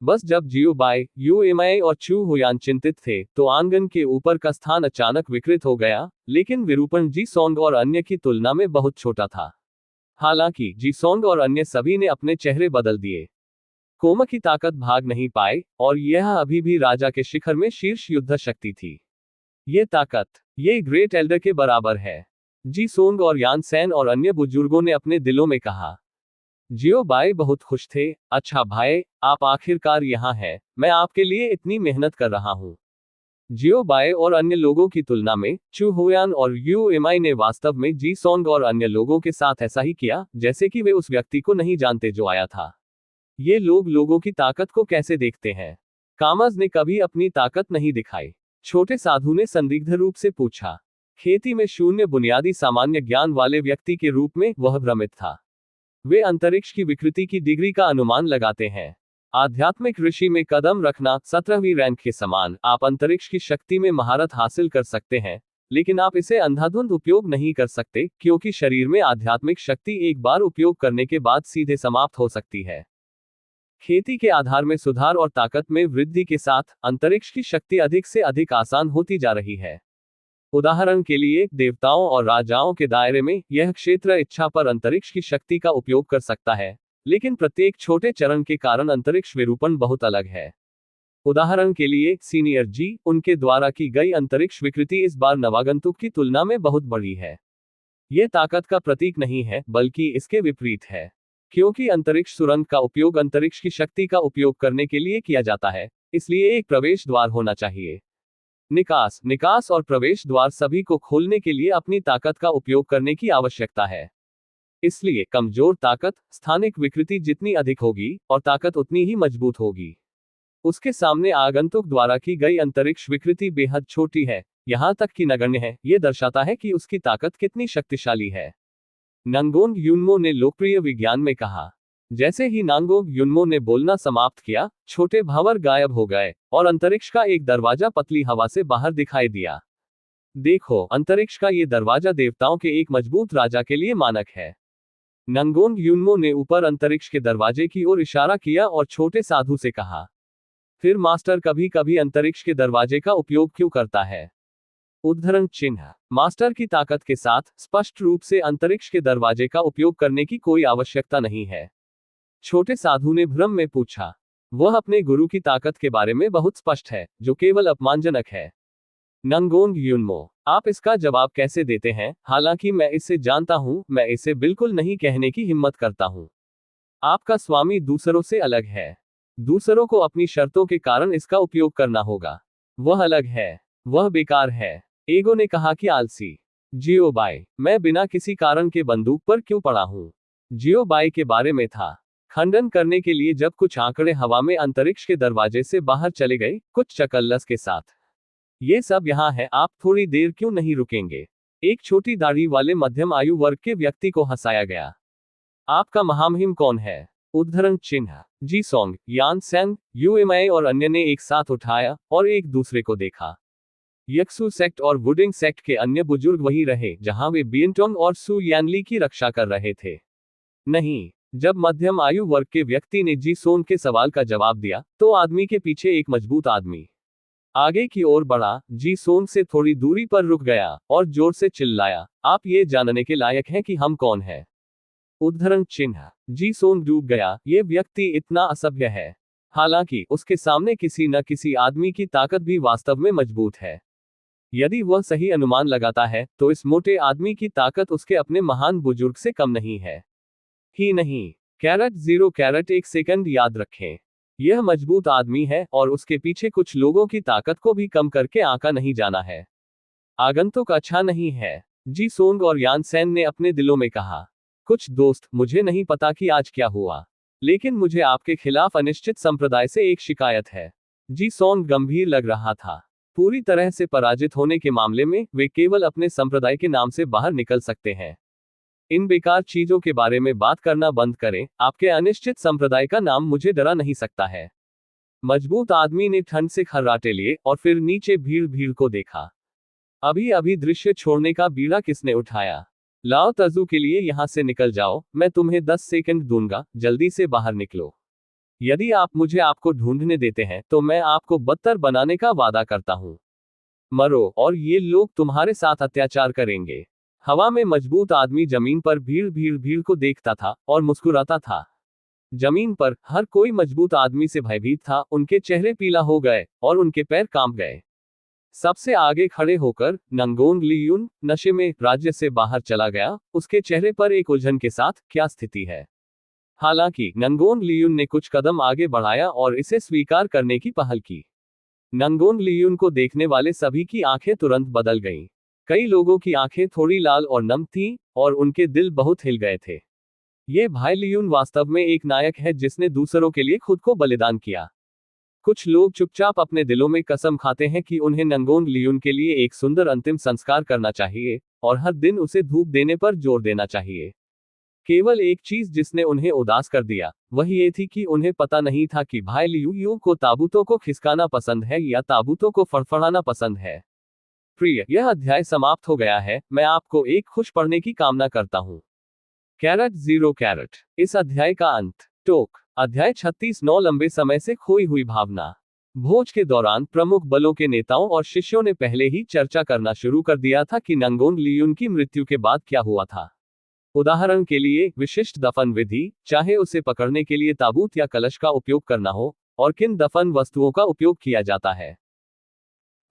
बस जब जियोबाई, यूएमआई और चू हुयान चिंतित थे तो आंगन के ऊपर का स्थान अचानक विकृत हो गया, लेकिन विरूपण जी सोंग और अन्य की तुलना में बहुत छोटा था। हालांकि जी सोंग और अन्य सभी ने अपने चेहरे बदल दिए। कोमा की ताकत भाग नहीं पाई और यह अभी भी राजा के शिखर में शीर्ष युद्ध शक्ति थी। ये ताकत, ये ग्रेट एल्डर के बराबर है। जी सोंग और यान सैन और अन्य बुजुर्गों ने अपने दिलों में कहा। जियोबाई बहुत खुश थे। अच्छा भाई, आप आखिरकार यहाँ हैं, मैं आपके लिए इतनी मेहनत कर रहा हूँ। जियोबाई और अन्य लोगों की तुलना में चू हुयान और यूएमआई ने वास्तव में जी सोंग और अन्य लोगों के साथ ऐसा ही किया, जैसे कि वे उस व्यक्ति को नहीं जानते जो आया था। ये लोग लोगों की ताकत को कैसे देखते हैं? कामज ने कभी अपनी ताकत नहीं दिखाई। छोटे साधु ने संदिग्ध रूप से पूछा। खेती में शून्य बुनियादी सामान्य ज्ञान वाले व्यक्ति के रूप में वह भ्रमित था। वे अंतरिक्ष की विकृति की डिग्री का अनुमान लगाते हैं। आध्यात्मिक ऋषि में कदम रखना 17वीं रैंक के समान। आप अंतरिक्ष की शक्ति में महारत हासिल कर सकते हैं, लेकिन आप इसे अंधाधुंध उपयोग नहीं कर सकते, क्योंकि शरीर में आध्यात्मिक शक्ति एक बार उपयोग करने के बाद सीधे समाप्त हो सकती है। खेती के आधार में सुधार और ताकत में वृद्धि के साथ अंतरिक्ष की शक्ति अधिक से अधिक आसान होती जा रही है। उदाहरण के लिए, देवताओं और राजाओं के दायरे में यह क्षेत्र इच्छा पर अंतरिक्ष की शक्ति का उपयोग कर सकता है, लेकिन प्रत्येक छोटे चरण के कारण अंतरिक्ष विरूपण बहुत अलग है। उदाहरण के लिए, सीनियर जी, उनके द्वारा की गई अंतरिक्ष विकृति इस बार नवागंतुक की तुलना में बहुत बड़ी है। यह ताकत का प्रतीक नहीं है, बल्कि इसके विपरीत है। क्योंकि अंतरिक्ष सुरंग का उपयोग अंतरिक्ष की शक्ति का उपयोग करने के लिए किया जाता है, इसलिए एक प्रवेश द्वार होना चाहिए। निकास, निकास और प्रवेश द्वार सभी को खोलने के लिए अपनी ताकत का उपयोग करने की आवश्यकता है। इसलिए कमजोर ताकत, स्थानिक विकृति जितनी अधिक होगी और ताकत उतनी ही मजबूत होगी। उसके सामने आगंतुक द्वारा की गई अंतरिक्ष विकृति बेहद छोटी है, यहां तक कि नगण्य है। यह दर्शाता है कि उसकी ताकत कितनी शक्तिशाली है। नंगोंग युनमो ने लोकप्रिय विज्ञान में कहा। जैसे ही नांगोंग युनमो ने बोलना समाप्त किया, छोटे भंवर गायब हो गए और अंतरिक्ष का एक दरवाजा पतली हवा से बाहर दिखाई दिया। देखो, अंतरिक्ष का ये दरवाजा देवताओं के एक मजबूत राजा के लिए मानक है। नंगोंग युनमो ने ऊपर अंतरिक्ष के दरवाजे की ओर इशारा किया और छोटे साधु से कहा, फिर मास्टर कभी कभी अंतरिक्ष के दरवाजे का उपयोग क्यों करता है? उद्धरण चिन्ह। मास्टर की ताकत के साथ स्पष्ट रूप से अंतरिक्ष के दरवाजे का उपयोग करने की कोई आवश्यकता नहीं है। छोटे साधु ने भ्रम में पूछा। वह अपने गुरु की ताकत के बारे में बहुत स्पष्ट है, जो केवल अपमानजनक है। नंगोंग युनमो, आप इसका जवाब कैसे देते हैं? हालांकि मैं इसे जानता हूं, मैं इसे बिल्कुल नहीं कहने की हिम्मत करता हूं। आपका स्वामी दूसरों से अलग है। दूसरों को अपनी शर्तों के कारण इसका उपयोग करना होगा। वह अलग है, वह बेकार है। एगो ने कहा कि आलसी। जियोबाई, मैं बिना किसी कारण के बंदूक पर क्यों पड़ा हूं? जियोबाई के बारे में था। खंडन करने के लिए जब कुछ आंकड़े हवा में अंतरिक्ष के दरवाजे से बाहर चले गए, कुछ चकल्लस के साथ। ये सब यहाँ है, आप थोड़ी देर क्यों नहीं रुकेंगे? एक छोटी दाढ़ी वाले मध्यम आयु वर्ग के व्यक्ति को हंसाया गया। आपका महामहिम कौन है? उद्धरण चिन्ह। जी सोंग, यान सैन, यूएमआई और अन्य ने एक साथ उठाया और एक दूसरे को देखा। यक्सु सेक्ट और वुडिंग सेक्ट के अन्य बुजुर्ग वही रहे जहां वे बियनटोंग और सु यानली की रक्षा कर रहे थे। नहीं। जब मध्यम आयु वर्ग के व्यक्ति ने जी सोन के सवाल का जवाब दिया, तो आदमी के पीछे एक मजबूत आदमी आगे की ओर बढ़ा, जी सोन से थोड़ी दूरी पर रुक गया और जोर से चिल्लाया, आप ये जानने के लायक हैं कि हम कौन हैं? उद्धरण चिन्ह। जी सोन डूब गया, ये व्यक्ति इतना असभ्य है। हालांकि उसके सामने किसी न किसी आदमी की ताकत भी वास्तव में मजबूत है। यदि वह सही अनुमान लगाता है, तो इस मोटे आदमी की ताकत उसके अपने महान बुजुर्ग से कम नहीं है। ही नहीं। कैरेट 0 कैरेट 1 सेकंड याद रखें। यह मजबूत आदमी है और उसके पीछे कुछ लोगों की ताकत को भी कम करके आंका नहीं जाना है। आगंतुक अच्छा नहीं है। जी सोंग और यान सेन ने अपने दिलों में कहा, कुछ दोस्त, मुझे नहीं पता कि आज क्या हुआ, लेकिन मुझे आपके खिलाफ अनिश्चित संप्रदाय से एक शिकायत है। जी सोंग गंभीर लग रहा था। पूरी तरह से पराजित होने के मामले में वे केवल अपने संप्रदाय के नाम से बाहर निकल सकते हैं। इन बेकार चीजों के बारे में बात करना बंद करें, आपके अनिश्चित संप्रदाय का नाम मुझे डरा नहीं सकता है। मजबूत आदमी ने ठंड से खर्राटे लिए और फिर नीचे भीड़ भीड़ को देखा। अभी अभी दृश्य छोड़ने का बीड़ा किसने उठाया? लाओ तजू के लिए यहां से निकल जाओ, मैं तुम्हें 10 सेकंड दूंगा, जल्दी से बाहर निकलो। यदि आप मुझे आपको ढूंढने देते हैं तो मैं आपको बदतर बनाने का वादा करता हूं। मरो और ये लोग तुम्हारे साथ अत्याचार करेंगे। हवा में मजबूत आदमी जमीन पर भीड़ भीड़ भीड़ को देखता था और मुस्कुराता था। जमीन पर हर कोई मजबूत आदमी से भयभीत था, उनके चेहरे पीला हो गए और उनके पैर कांप गए। सबसे आगे खड़े होकर नंगोंग लियून नशे में राज्य से बाहर चला गया, उसके चेहरे पर एक उलझन के साथ, क्या स्थिति है? हालांकि नंगोंग लियून ने कुछ कदम आगे बढ़ाया और इसे स्वीकार करने की पहल की। नंगोंग लियून को देखने वाले सभी की आंखें तुरंत बदल गईं। कई लोगों की आंखें थोड़ी लाल और नम थीं और उनके दिल बहुत हिल गए थे। ये भाई लियून वास्तव में एक नायक है जिसने दूसरों के लिए खुद को बलिदान किया। कुछ लोग चुपचाप अपने दिलों में कसम खाते हैं कि उन्हें नंगोंग लियून के लिए एक सुंदर अंतिम संस्कार करना चाहिए और हर दिन उसे धूप देने पर जोर देना चाहिए। केवल एक चीज जिसने उन्हें उदास कर दिया, वह ये थी कि उन्हें पता नहीं था कि भाई लियू को ताबूतों को खिसकाना पसंद है या ताबूतों को फड़फड़ाना पसंद है। प्रिय, यह अध्याय समाप्त हो गया है। मैं आपको एक खुश पढ़ने की कामना करता हूँ। Carat 0 carat. इस अध्याय का अंत। टोक। अध्याय 36 9 लंबे समय से खोई हुई भावना। भोज के दौरान प्रमुख बलों के नेताओं और शिष्यों ने पहले ही चर्चा करना शुरू कर दिया था कि नंगोंग लियून की मृत्यु के बाद क्या हुआ था। उदाहरण के लिए, विशिष्ट दफन विधि, चाहे उसे पकड़ने के लिए ताबूत या कलश का उपयोग करना हो, और किन दफन वस्तुओं का उपयोग किया जाता है।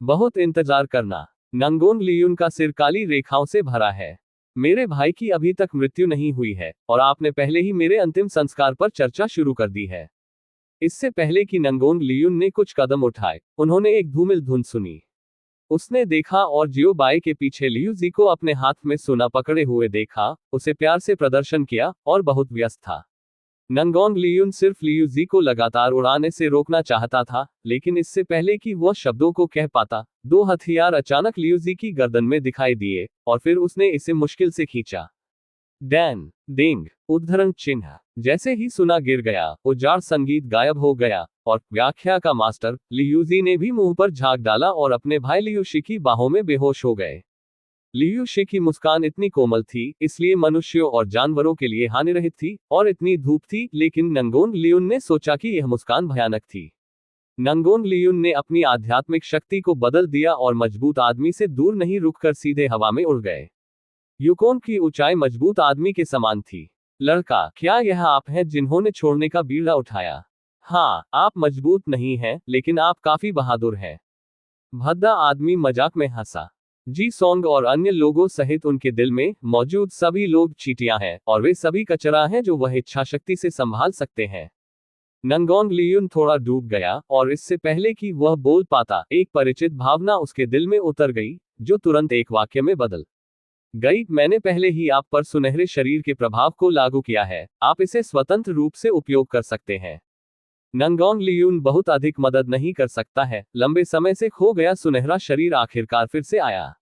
बहुत इंतजार करना। नंगोंग लियून का सिर काली रेखाओं से भरा है। मेरे भाई की अभी तक मृत्यु नहीं हुई है और आपने पहले ही मेरे अंतिम संस्कार पर चर्चा शुरू कर दी है। इससे पहले कि नंगोंग लियून ने कुछ कदम उठाए, उन्होंने एक धूमिल धुन सुनी। उसने देखा और जियो बाई के पीछे लियू जी को अपने हाथ में सोना पकड़े हुए देखा, उसे प्यार से प्रदर्शन किया और बहुत व्यस्त था। नंगोंग लियून सिर्फ लियू जी को लगातार उड़ाने से रोकना चाहता था, लेकिन इससे पहले कि वह शब्दों को कह पाता, दो हथियार अचानक लियू जी की गर्दन में दिखाई दिए और फिर उसने इसे मुश्किल से खींचा। डैन डिंग उद्धरण चिन्ह। जैसे ही सुना गिर गया, उजाड़ संगीत गायब हो गया और व्याख्या का मास्टर लियूजी ने भी मुंह पर झाग डाला और अपने भाई लियूशी की बाहों में बेहोश हो गए। लियूशी की मुस्कान इतनी कोमल थी, इसलिए मनुष्यों और जानवरों के लिए हानिरहित थी, और इतनी धूप थी, लेकिन नंगोंग लियून ने सोचा कि यह मुस्कान भयानक थी। नंगोंग लियून ने अपनी आध्यात्मिक शक्ति को बदल दिया और मजबूत आदमी से दूर नहीं रुककर सीधे हवा में उड़ गए। युकोन की ऊंचाई मजबूत आदमी के समान थी। लड़का, क्या यह आप हैं जिन्होंने छोड़ने का बीड़ा उठाया? हाँ, आप मजबूत नहीं हैं, लेकिन आप काफी बहादुर हैं। भद्दा आदमी मजाक में हंसा। जी सोंग और अन्य लोगों सहित उनके दिल में मौजूद सभी लोग चींटियां हैं और वे सभी कचरा हैं जो वह इच्छाशक्ति से संभाल सकते हैं। नंगोंग लियून थोड़ा डूब गया और इससे पहले कि वह बोल पाता, एक परिचित भावना उसके दिल में उतर गई, जो तुरंत एक वाक्य में बदल गई। मैंने पहले ही आप पर सुनहरे शरीर के प्रभाव को लागू किया है, आप इसे स्वतंत्र रूप से उपयोग कर सकते हैं। नंगोंग लियून बहुत अधिक मदद नहीं कर सकता है। लंबे समय से खो गया सुनहरा शरीर आखिरकार फिर से आया।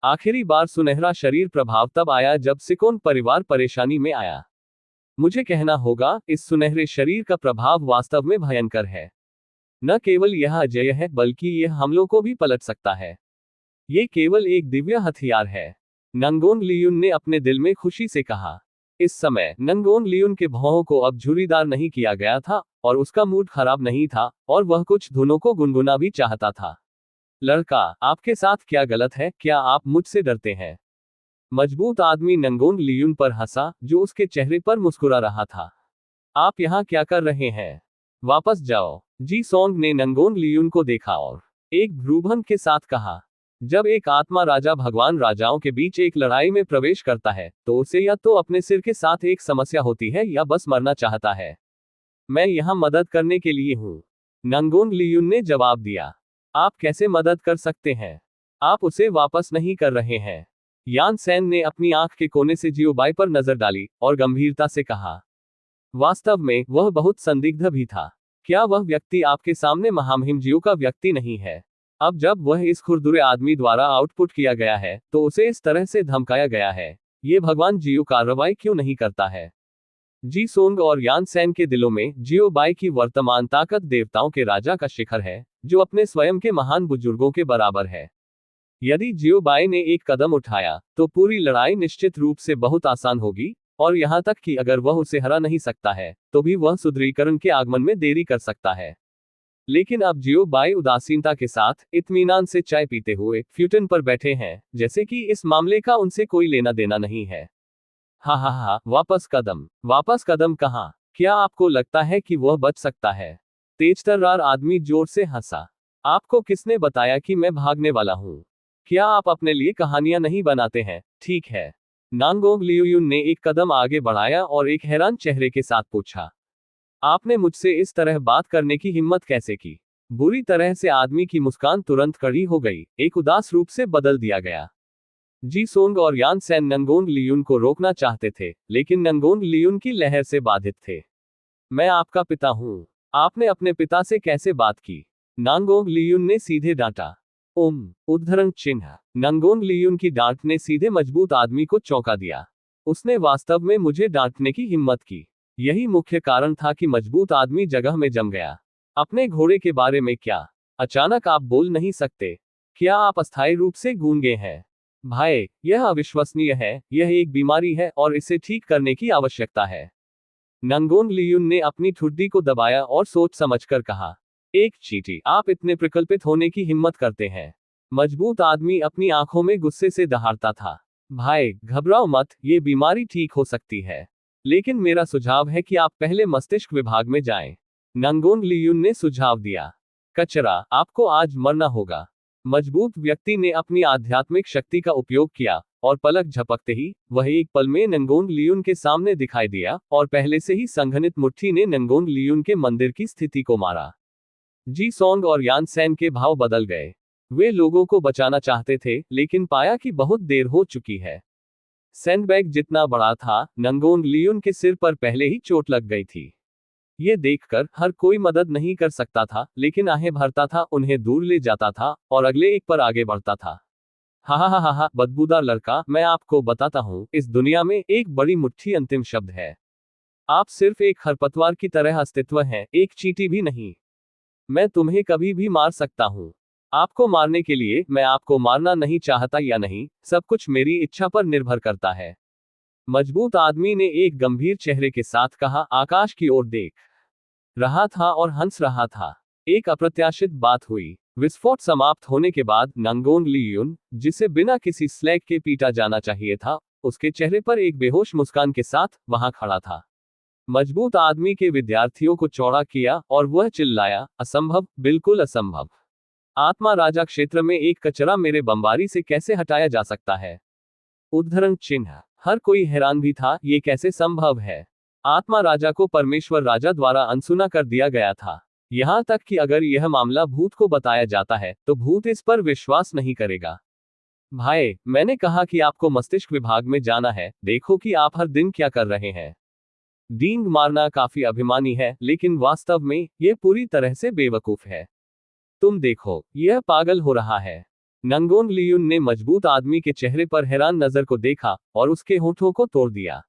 आखिरी बार सुनहरा शरीर प्रभाव तब आया जब सिकोन परिवार परेशानी में आया। मुझे कहना होगा, इस सुनहरे शरीर का प्रभाव वास्तव में भयंकर है। न केवल यह अजेय है, बल्कि यह हमलों को भी पलट सकता है। ये केवल एक दिव्य हथियार है। नंगोंग लियून ने अपने दिल में खुशी से कहा। इस समय नंगोन लियून के भौहों को अब झुर्रीदार नहीं किया गया था और उसका मूड खराब नहीं था और वह कुछ धुनों को गुनगुना भी चाहता था। लड़का, आपके साथ क्या गलत है? क्या आप मुझसे डरते हैं? मजबूत आदमी नंगोन लियून पर हंसा, जो उसके चेहरे पर मुस्कुरा रहा था। आप यहाँ क्या कर रहे हैं? वापस जाओ। जी सोंग ने नंगोन लियून को देखा और एक भ्रूभंग के साथ कहा, जब एक आत्मा राजा भगवान राजाओं के बीच एक लड़ाई में प्रवेश करता है तो उसे या तो अपने सिर के साथ एक समस्या होती है या बस मरना चाहता है। मैं यहाँ मदद करने के लिए हूँ, नंगोन लियून ने जवाब दिया। आप कैसे मदद कर सकते हैं? आप उसे वापस नहीं कर रहे हैं। यान सेन ने अपनी आंख के कोने से जियोबाई पर नजर डाली और गंभीरता से कहा। वास्तव में वह बहुत संदिग्ध भी था। क्या वह व्यक्ति आपके सामने महामहिम जियो का व्यक्ति नहीं है? अब जब वह इस खुरदुरे आदमी द्वारा आउटपुट किया गया है तो उसे इस तरह से धमकाया गया है। ये भगवान जियो कार्रवाई क्यों नहीं करता है? जी सोंग और यान सेन के दिलों में जियो बाई की वर्तमान ताकत देवताओं के राजा का शिखर है, जो अपने स्वयं के महान बुजुर्गों के बराबर है। यदि जियो बाई ने एक कदम उठाया तो पूरी लड़ाई निश्चित रूप से बहुत आसान होगी, और यहां तक कि अगर वह उसे हरा नहीं सकता है तो भी वह सुदृढ़ीकरण के आगमन में देरी कर सकता है। लेकिन अब जियो बाई उदासीनता के साथ इत्मीनान से चाय पीते हुए फ्यूटन पर बैठे हैं, जैसे कि इस मामले का उनसे कोई लेना देना नहीं है। हा हा हा, वापस कदम? वापस कदम कहाँ? क्या आपको लगता है कि वह बच सकता है? तेजतर्रार आदमी जोर से हंसा। आपको किसने बताया कि मैं भागने वाला हूँ? क्या आप अपने लिए कहानियां नहीं बनाते हैं? ठीक है। नांगोंग लियूयुन ने एक कदम आगे बढ़ाया और एक हैरान चेहरे के साथ पूछा, आपने मुझसे इस तरह बात करने की हिम्मत कैसे की? बुरी तरह से आदमी की मुस्कान तुरंत कड़ी हो गई, एक उदास रूप से बदल दिया गया। जी सोंग और यान सेन नंगोंग लियून को रोकना चाहते थे, लेकिन नंगोंग लियून की लहर से बाधित थे। मैं आपका पिता हूँ। आपने अपने पिता से कैसे बात की? नांगोंग लियून ने सीधे डांटा। उद्धरण चिन्ह। नंगोंग लियून की डांट ने सीधे मजबूत आदमी को चौंका दिया। उसने वास्तव में मुझे डांटने की हिम्मत की। यही मुख्य कारण था कि मजबूत आदमी जगह में जम गया। अपने घोड़े के बारे में क्या? अचानक आप बोल नहीं सकते? क्या आप अस्थायी रूप से गूंगे हैं? भाई, यह अविश्वसनीय है, यह एक बीमारी है और इसे ठीक करने की आवश्यकता है। नंगोंग लियून ने अपनी ठुड्डी को दबाया और सोच समझकर कहा, एक चींटी, आप इतने प्रकल्पित होने की हिम्मत करते हैं? मजबूत आदमी अपनी आंखों में गुस्से से दहाड़ता था। भाई, घबराओ मत, ये बीमारी ठीक हो सकती है। लेकिन मेरा सुझाव है कि आप पहले मस्तिष्क विभाग में जाएं। नंगोंग लियून ने सुझाव दिया। कचरा, आपको आज मरना होगा। मजबूत व्यक्ति ने अपनी आध्यात्मिक शक्ति का उपयोग किया और पलक झपकते ही वह एक पल में नंगोंग लियून के सामने दिखाई दिया और पहले से ही संघनित मुट्ठी ने नंगोंग लियून के मंदिर की स्थिति को मारा। जी सोंग और यान सेन के भाव बदल गए। वे लोगों को बचाना चाहते थे, लेकिन पाया कि बहुत देर हो चुकी है। सैंडबैग जितना बड़ा था, नंगोंग लियून के सिर पर पहले ही चोट लग गई थी। ये देखकर हर कोई मदद नहीं कर सकता था, लेकिन आहें भरता था, उन्हें दूर ले जाता था और अगले एक पर आगे बढ़ता था। हा हा हा हा, बदबूदार लड़का, मैं आपको बताता हूँ, इस दुनिया में एक बड़ी मुट्ठी अंतिम शब्द है। आप सिर्फ एक खरपतवार की तरह अस्तित्व हैं, एक चींटी भी नहीं। मैं तुम्हें कभी भी मार सकता हूँ। आपको मारने के लिए मैं आपको मारना नहीं चाहता या नहीं, सब कुछ मेरी इच्छा पर निर्भर करता है। मजबूत आदमी ने एक गंभीर चेहरे के साथ कहा, आकाश की ओर देख रहा था और हंस रहा था। एक अप्रत्याशित बात हुई। विस्फोट समाप्त होने के बाद नंगोंग लियून, जिसे बिना किसी स्लैग के पीटा जाना चाहिए था, उसके चेहरे पर एक बेहोश मुस्कान के साथ वहां खड़ा था। मजबूत आदमी के विद्यार्थियों को चौड़ा किया और वह चिल्लाया, असंभव, बिल्कुल असंभव। आत्मा राजा क्षेत्र में एक कचरा मेरे बमबारी से कैसे हटाया जा सकता है? उद्धरण चिन्ह। हर कोई हैरान भी था, ये कैसे संभव है? आत्मा राजा को परमेश्वर राजा द्वारा अनसुना कर दिया गया था। यहां तक कि अगर यह मामला भूत को बताया जाता है तो भूत इस पर विश्वास नहीं करेगा। भाई, मैंने कहा कि आपको मस्तिष्क विभाग में जाना है, देखो कि आप हर दिन क्या कर रहे हैं। डींग मारना काफी अभिमानी है, लेकिन वास्तव में यह पूरी तरह से बेवकूफ है। तुम देखो, यह पागल हो रहा है। नंगोंग लियून ने मजबूत आदमी के चेहरे पर हैरान नजर को देखा और उसके होठों को तोड़ दिया।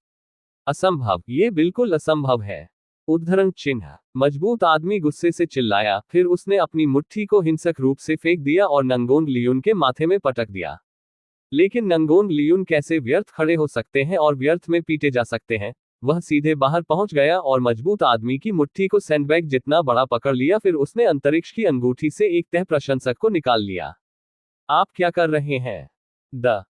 असंभव, ये बिल्कुल असंभव है। उद्धरण चिन्ह। मजबूत आदमी गुस्से से चिल्लाया, फिर उसने अपनी मुट्ठी को हिंसक रूप से फेंक दिया और नंगोंग लियून के माथे में पटक दिया। लेकिन नंगोन लियून कैसे व्यर्थ खड़े हो सकते हैं और व्यर्थ में पीटे जा सकते हैं। वह सीधे बाहर पहुंच गया और मजबूत आदमी की मुट्ठी को सैंडबैग जितना बड़ा पकड़ लिया, फिर उसने अंतरिक्ष की अंगूठी से एक तह प्रशंसक को निकाल लिया। आप क्या कर रहे हैं?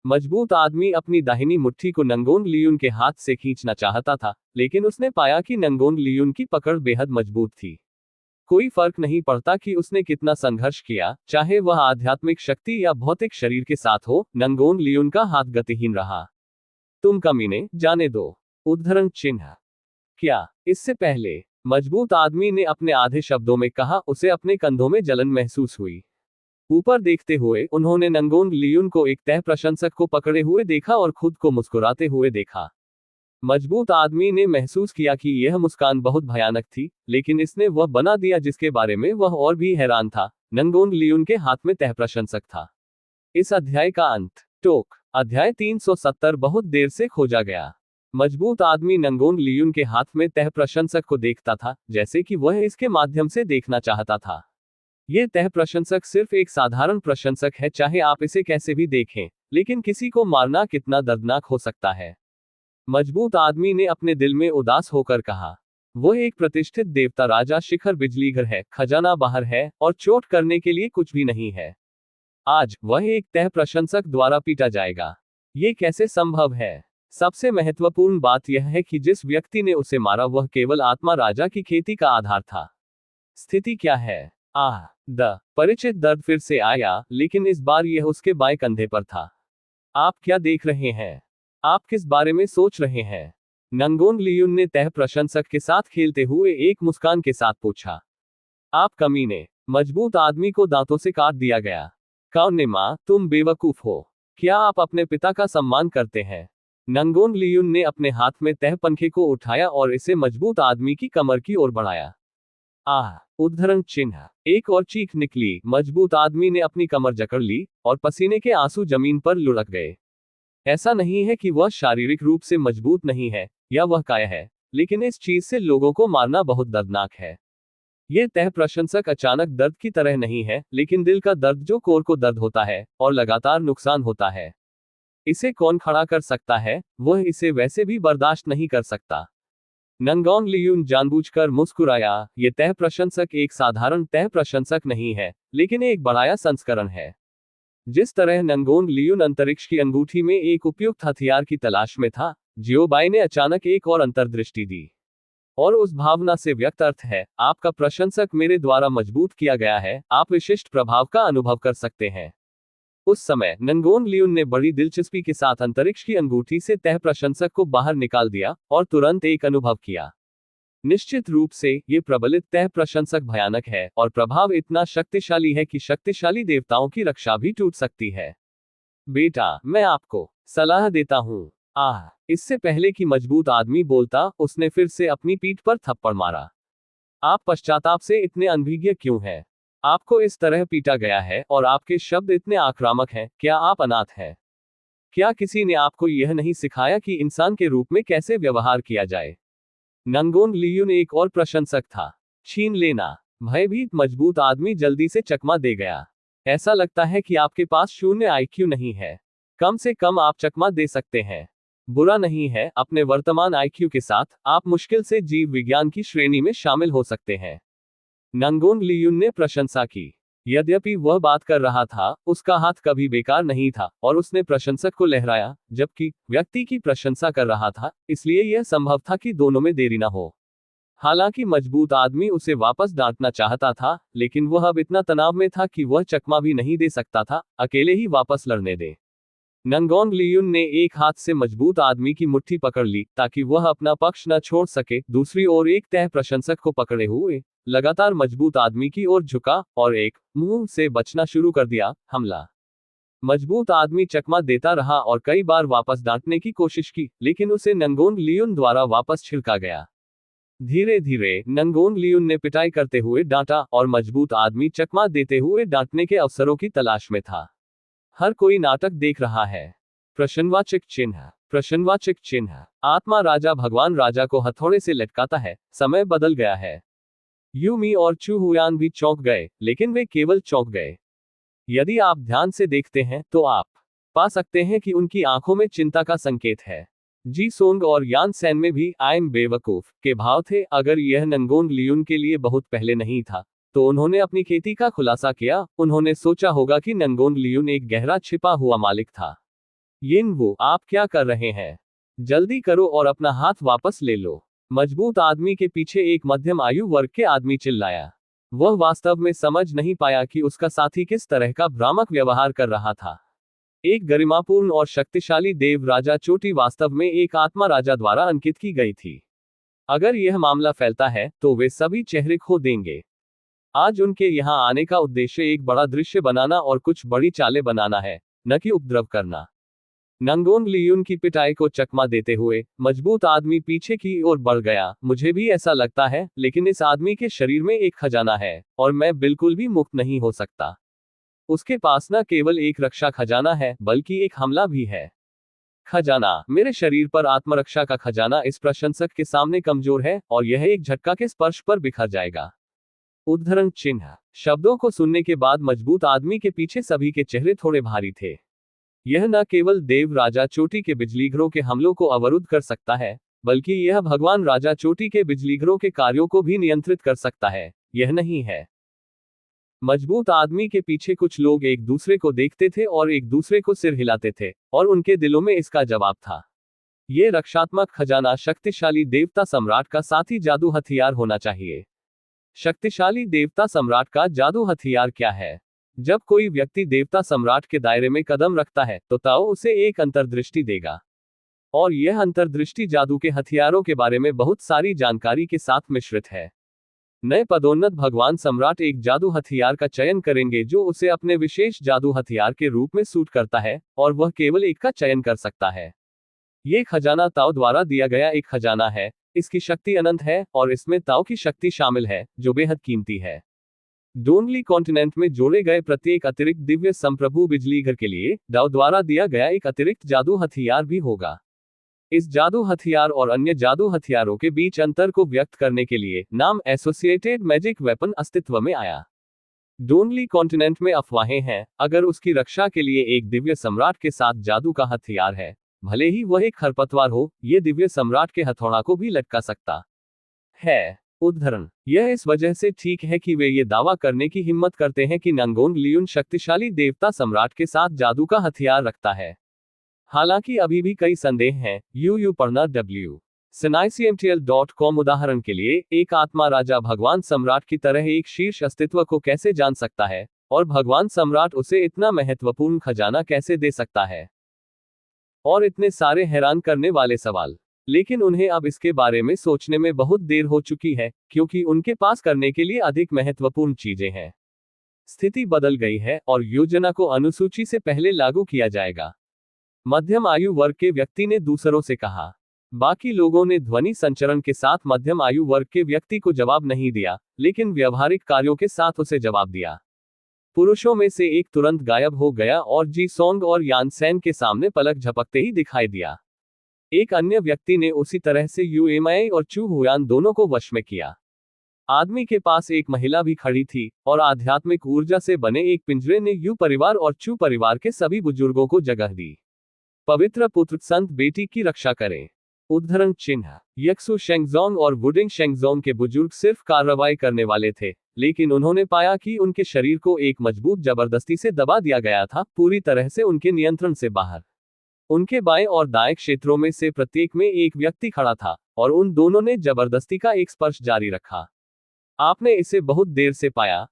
मजबूत आदमी अपनी दाहिनी मुट्ठी को नंगोन लियून के हाथ से खींचना चाहता था, लेकिन उसने पाया कि नंगोन लियून की पकड़ बेहद मजबूत थी। कोई फर्क नहीं पड़ता कि उसने कितना संघर्ष किया, चाहे वह आध्यात्मिक शक्ति या भौतिक शरीर के साथ हो, नंगोन लियून का हाथ गतिहीन रहा। तुम कमीने, जाने दो। उद्धरण चिन्ह। क्या इससे पहले मजबूत आदमी ने अपने आधे शब्दों में कहा, उसे अपने कंधों में जलन महसूस हुई। ऊपर देखते हुए उन्होंने नंगोन लियून को एक तह प्रशंसक को पकड़े हुए देखा और खुद को मुस्कुराते हुए देखा। मजबूत आदमी ने महसूस किया कि यह मुस्कान बहुत भयानक थी, लेकिन इसने वह बना दिया जिसके बारे में वह और भी हैरान था। नंगोन लियून के हाथ में तह प्रशंसक था। इस अध्याय का अंत। टोक। अध्याय 370 बहुत देर से खोजा गया। मजबूत आदमी नंगोन लियून के हाथ में तह प्रशंसक को देखता था, जैसे कि वह इसके माध्यम से देखना चाहता था। यह तह प्रशंसक सिर्फ एक साधारण प्रशंसक है, चाहे आप इसे कैसे भी देखें, लेकिन किसी को मारना कितना दर्दनाक हो सकता है। मजबूत आदमी ने अपने दिल में उदास होकर कहा, वह एक प्रतिष्ठित देवता राजा शिखर बिजलीघर है, खजाना बाहर है, और चोट करने के लिए कुछ भी नहीं है। आज वह एक तह प्रशंसक द्वारा पीटा जाएगा। ये कैसे संभव है? सबसे महत्वपूर्ण बात यह है कि जिस व्यक्ति ने उसे मारा वह केवल आत्मा राजा की खेती का आधार था। स्थिति क्या है? परिचित दर्द फिर से आया, लेकिन इस बार यह उसके बाएं कंधे पर था। आप क्या देख रहे हैं? आप किस बारे में सोच रहे हैं? नंगोन लियून ने तह प्रशंसक के साथ खेलते हुए एक मुस्कान के साथ पूछा। आप कमीने। मजबूत आदमी को दांतों से काट दिया गया। काउनेमा, तुम बेवकूफ हो। क्या आप अपने पिता का सम्मान करते हैं? नंगोन लियून ने अपने हाथ में तह पंखे को उठाया और इसे मजबूत आदमी की कमर की ओर बढ़ाया। उद्धरण चिन्ह। एक और चीख निकली। मजबूत आदमी ने अपनी कमर जकड़ ली और पसीने के आंसू जमीन पर लुढ़क गए। ऐसा नहीं है कि वह शारीरिक रूप से मजबूत नहीं है, या वह काया है, लेकिन इस चीज से लोगों को मारना बहुत दर्दनाक है। यह तह प्रशंसक अचानक दर्द की तरह नहीं है, लेकिन दिल का दर्द जो कोर को दर्द होता है और लगातार नुकसान होता है। इसे कौन खड़ा कर सकता है? वह इसे वैसे भी बर्दाश्त नहीं कर सकता। नंगोन लियून जानबूझकर मुस्कुराया। यह तह प्रशंसक एक साधारण तह प्रशंसक नहीं है, लेकिन एक बढ़ाया संस्करण है। जिस तरह नंगोन लियून अंतरिक्ष की अंगूठी में एक उपयुक्त हथियार की तलाश में था, जियोबाई ने अचानक एक और अंतर्दृष्टि दी। और उस भावना से व्यक्त अर्थ है, आपका प्रशंसक मेरे द्वारा मजबूत किया गया है, आप विशिष्ट प्रभाव का अनुभव कर सकते हैं। उस समय नंगोन लियून ने बड़ी दिलचस्पी के साथ अंतरिक्ष की अंगूठी से तह प्रशंसक को बाहर निकाल दिया और तुरंत एक अनुभव किया। निश्चित रूप से ये प्रबलित तह प्रशंसक भयानक है और प्रभाव इतना शक्तिशाली है कि शक्तिशाली देवताओं की रक्षा भी टूट सकती है। बेटा, मैं आपको सलाह देता हूँ। इससे पहले कि मजबूत आदमी बोलता, उसने फिर से अपनी पीठ पर थप्पड़ मारा। आप पश्चाताप से इतने अनभिज्ञ क्यों हैं? आपको इस तरह पीटा गया है और आपके शब्द इतने आक्रामक हैं। क्या आप अनाथ हैं? क्या किसी ने आपको यह नहीं सिखाया कि इंसान के रूप में कैसे व्यवहार किया जाए? नंगोन लियून एक और प्रशंसक था। छीन लेना। भयभीत मजबूत आदमी जल्दी से चकमा दे गया। ऐसा लगता है कि आपके पास शून्य आईक्यू नहीं है। कम से कम आप चकमा दे सकते हैं। बुरा नहीं है, अपने वर्तमान आईक्यू के साथ आप मुश्किल से जीव विज्ञान की श्रेणी में शामिल हो सकते हैं। नंगोन लियून ने प्रशंसा की। यद्यपि वह बात कर रहा था, उसका हाथ कभी बेकार नहीं था और उसने प्रशंसक को लहराया, जबकि व्यक्ति की प्रशंसा कर रहा था, इसलिए यह संभव था कि दोनों में देरी न हो। हालांकि मजबूत आदमी उसे वापस डांटना चाहता था, लेकिन वह अब इतना तनाव में था कि वह चकमा भी नहीं दे सकता था। अकेले ही वापस लड़ने दे। नंगोन लियून ने एक हाथ से मजबूत आदमी की मुट्ठी पकड़ ली ताकि वह अपना पक्ष न छोड़ सके, दूसरी ओर एक तह प्रशंसक को पकड़े हुए लगातार मजबूत आदमी की ओर झुका और एक मुंह से बचना शुरू कर दिया। हमला। मजबूत आदमी चकमा देता रहा और कई बार वापस डांटने की कोशिश की, लेकिन उसे नंगोन लियून द्वारा वापस छिड़का गया। धीरे धीरे नंगोन लियून ने पिटाई करते हुए डांटा और मजबूत आदमी चकमा देते हुए डांटने के अवसरों की तलाश में था। हर कोई नाटक देख रहा है। प्रश्नवाचक चिन्ह। प्रश्नवाचक चिन्ह। आत्मा राजा भगवान राजा को हथौड़े से लटकाता है। समय बदल गया है। यूमी और चू हुयान भी चौंक गए, लेकिन वे केवल चौंक गए। यदि आप ध्यान से देखते हैं तो आप पा सकते हैं कि उनकी आंखों में चिंता का संकेत है। जी सोंग और यान सैन में भी आई एम बेवकूफ के भाव थे। अगर यह नंगोंग लियुन के लिए बहुत पहले नहीं था, तो उन्होंने अपनी खेती का खुलासा किया। उन्होंने सोचा होगा कि नंगोंग लियुन एक गहरा छिपा हुआ मालिक था। यिन वो, आप क्या कर रहे हैं? जल्दी करो और अपना हाथ वापस ले लो। मजबूत आदमी के पीछे एक मध्यम आयु वर्ग के आदमी चिल्लाया। वह वास्तव में समझ नहीं पाया कि उसका साथी किस तरह का भ्रामक व्यवहार कर रहा था। एक गरिमापूर्ण और शक्तिशाली देव राजा चोटी वास्तव में एक आत्मा राजा द्वारा अंकित की गई थी। अगर यह मामला फैलता है तो वे सभी चेहरे खो देंगे। आज उनके यहाँ आने का उद्देश्य एक बड़ा दृश्य बनाना और कुछ बड़ी चालें बनाना है, न कि उपद्रव करना। नंगोंग लियुन की पिटाई को चकमा देते हुए मजबूत आदमी पीछे की ओर बढ़ गया। मुझे भी ऐसा लगता है, लेकिन इस आदमी के शरीर में एक खजाना है, और मैं बिल्कुल भी मुक्त नहीं हो सकता। उसके पास न केवल एक रक्षा खजाना है, बल्कि एक हमला भी है। खजाना, मेरे शरीर पर आत्मरक्षा का खजाना इस प्रशंसक के सामने कमजोर है, और यह एक झटका के स्पर्श पर बिखर जाएगा। उद्धरण चिन्ह। शब्दों को सुनने के बाद मजबूत आदमी के पीछे सभी के चेहरे थोड़े भारी थे। यह न केवल देव राजा चोटी के बिजलीघरों के हमलों को अवरुद्ध कर सकता है, बल्कि यह भगवान राजा चोटी के बिजलीघरों के कार्यों को भी नियंत्रित कर सकता है। यह नहीं है। मजबूत आदमी के पीछे कुछ लोग एक दूसरे को देखते थे और एक दूसरे को सिर हिलाते थे, और उनके दिलों में इसका जवाब था। यह रक्षात्मक खजाना शक्तिशाली देवता सम्राट का साथी जादू हथियार होना चाहिए। शक्तिशाली देवता सम्राट का जादू हथियार क्या है? जब कोई व्यक्ति देवता सम्राट के दायरे में कदम रखता है, तो ताओ उसे एक अंतर्दृष्टि देगा। और यह अंतर्दृष्टि जादू के हथियारों के बारे में बहुत सारी जानकारी के साथ मिश्रित है। नए पदोन्नत भगवान सम्राट एक जादू हथियार का चयन करेंगे जो उसे अपने विशेष जादू हथियार के रूप में सूट करता है, और वह केवल एक का चयन कर सकता है। ये खजाना ताओ द्वारा दिया गया एक खजाना है। इसकी शक्ति अनंत है, और इसमें ताओ की शक्ति शामिल है, जो बेहद कीमती है। डोनली कॉन्टिनेंट में जोड़े गए प्रत्येक अतिरिक्त दिव्य संप्रभु बिजलीघर के लिए दाओ द्वारा दिया गया एक अतिरिक्त जादू हथियार भी होगा। इस जादू हथियार और अन्य जादू हथियारों के बीच अंतर को व्यक्त करने के लिए नाम एसोसिएटेड मैजिक वेपन अस्तित्व में आया। डोनली कॉन्टिनेंट में अफवाहें हैं, अगर उसकी रक्षा के लिए एक दिव्य सम्राट के साथ जादू का हथियार है, भले ही वह एक खरपतवार हो, ये दिव्य सम्राट के हथौड़ा को भी लटका सकता है। उद्धरण। यह इस वजह से ठीक है कि वे ये दावा करने की हिम्मत करते हैं कि नंगोंग लियुन शक्तिशाली देवता सम्राट के साथ जादू का हथियार रखता है। हालांकि अभी भी कई संदेह हैं। यू पढ़ना snicmtl.com उदाहरण के लिए, एक आत्मा राजा भगवान सम्राट की तरह एक शीर्ष अस्तित्व को कैसे जान सकता है, और भगवान सम्राट उसे इतना महत्वपूर्ण खजाना कैसे दे सकता है? और इतने सारे हैरान करने वाले सवाल। लेकिन उन्हें अब इसके बारे में सोचने में बहुत देर हो चुकी है, क्योंकि उनके पास करने के लिए अधिक महत्वपूर्ण चीजें हैं। स्थिति बदल गई है, और योजना को अनुसूची से पहले लागू किया जाएगा। मध्यम आयु वर्ग के व्यक्ति ने दूसरों से कहा। बाकी लोगों ने ध्वनि संचरण के साथ मध्यम आयु वर्ग के व्यक्ति को जवाब नहीं दिया, लेकिन व्यावहारिक कार्यों के साथ उसे जवाब दिया। पुरुषों में से एक तुरंत गायब हो गया और जी सोंग और यान सैन के सामने पलक झपकते ही दिखाई दिया। एक अन्य व्यक्ति ने उसी तरह से यूएमआई और चू हुयान दोनों को वश में किया। आदमी के पास एक महिला भी खड़ी थी, और आध्यात्मिक ऊर्जा से बने एक पिंजरे ने यू परिवार और चू परिवार के सभी बुजुर्गों को जगह दी। पवित्र पुत्र संत बेटी की रक्षा करें। उद्धरण चिन्ह। यक्सु शेंगजोंग और वुडिंग शेंगजोंग के बुजुर्ग सिर्फ कार्रवाई करने वाले थे, लेकिन उन्होंने पाया कि उनके शरीर को एक मजबूत जबरदस्ती से दबा दिया गया था, पूरी तरह से उनके नियंत्रण से बाहर। उनके बाएं और दाएं क्षेत्रों में से प्रत्येक में एक व्यक्ति खड़ा था, और उन दोनों ने जबरदस्ती का एक स्पर्श जारी रखा। आपने इसे बहुत देर से पाया।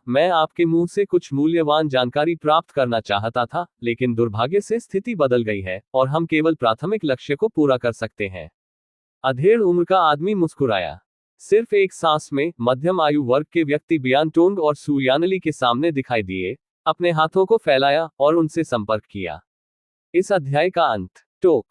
मैं आपके मुंह से कुछ मूल्यवान जानकारी प्राप्त करना चाहता था, लेकिन दुर्भाग्य से स्थिति बदल गई है, और हम केवल प्राथमिक लक्ष्य को पूरा कर सकते हैं। अधेड़ उम्र का आदमी मुस्कुराया। सिर्फ एक सांस में, मध्यम आयु वर्ग के व्यक्ति बियानटोंग और सुयानली के सामने दिखाई दिए, अपने हाथों को फैलाया, और उनसे संपर्क किया। इस अध्याय का अंत। टोक।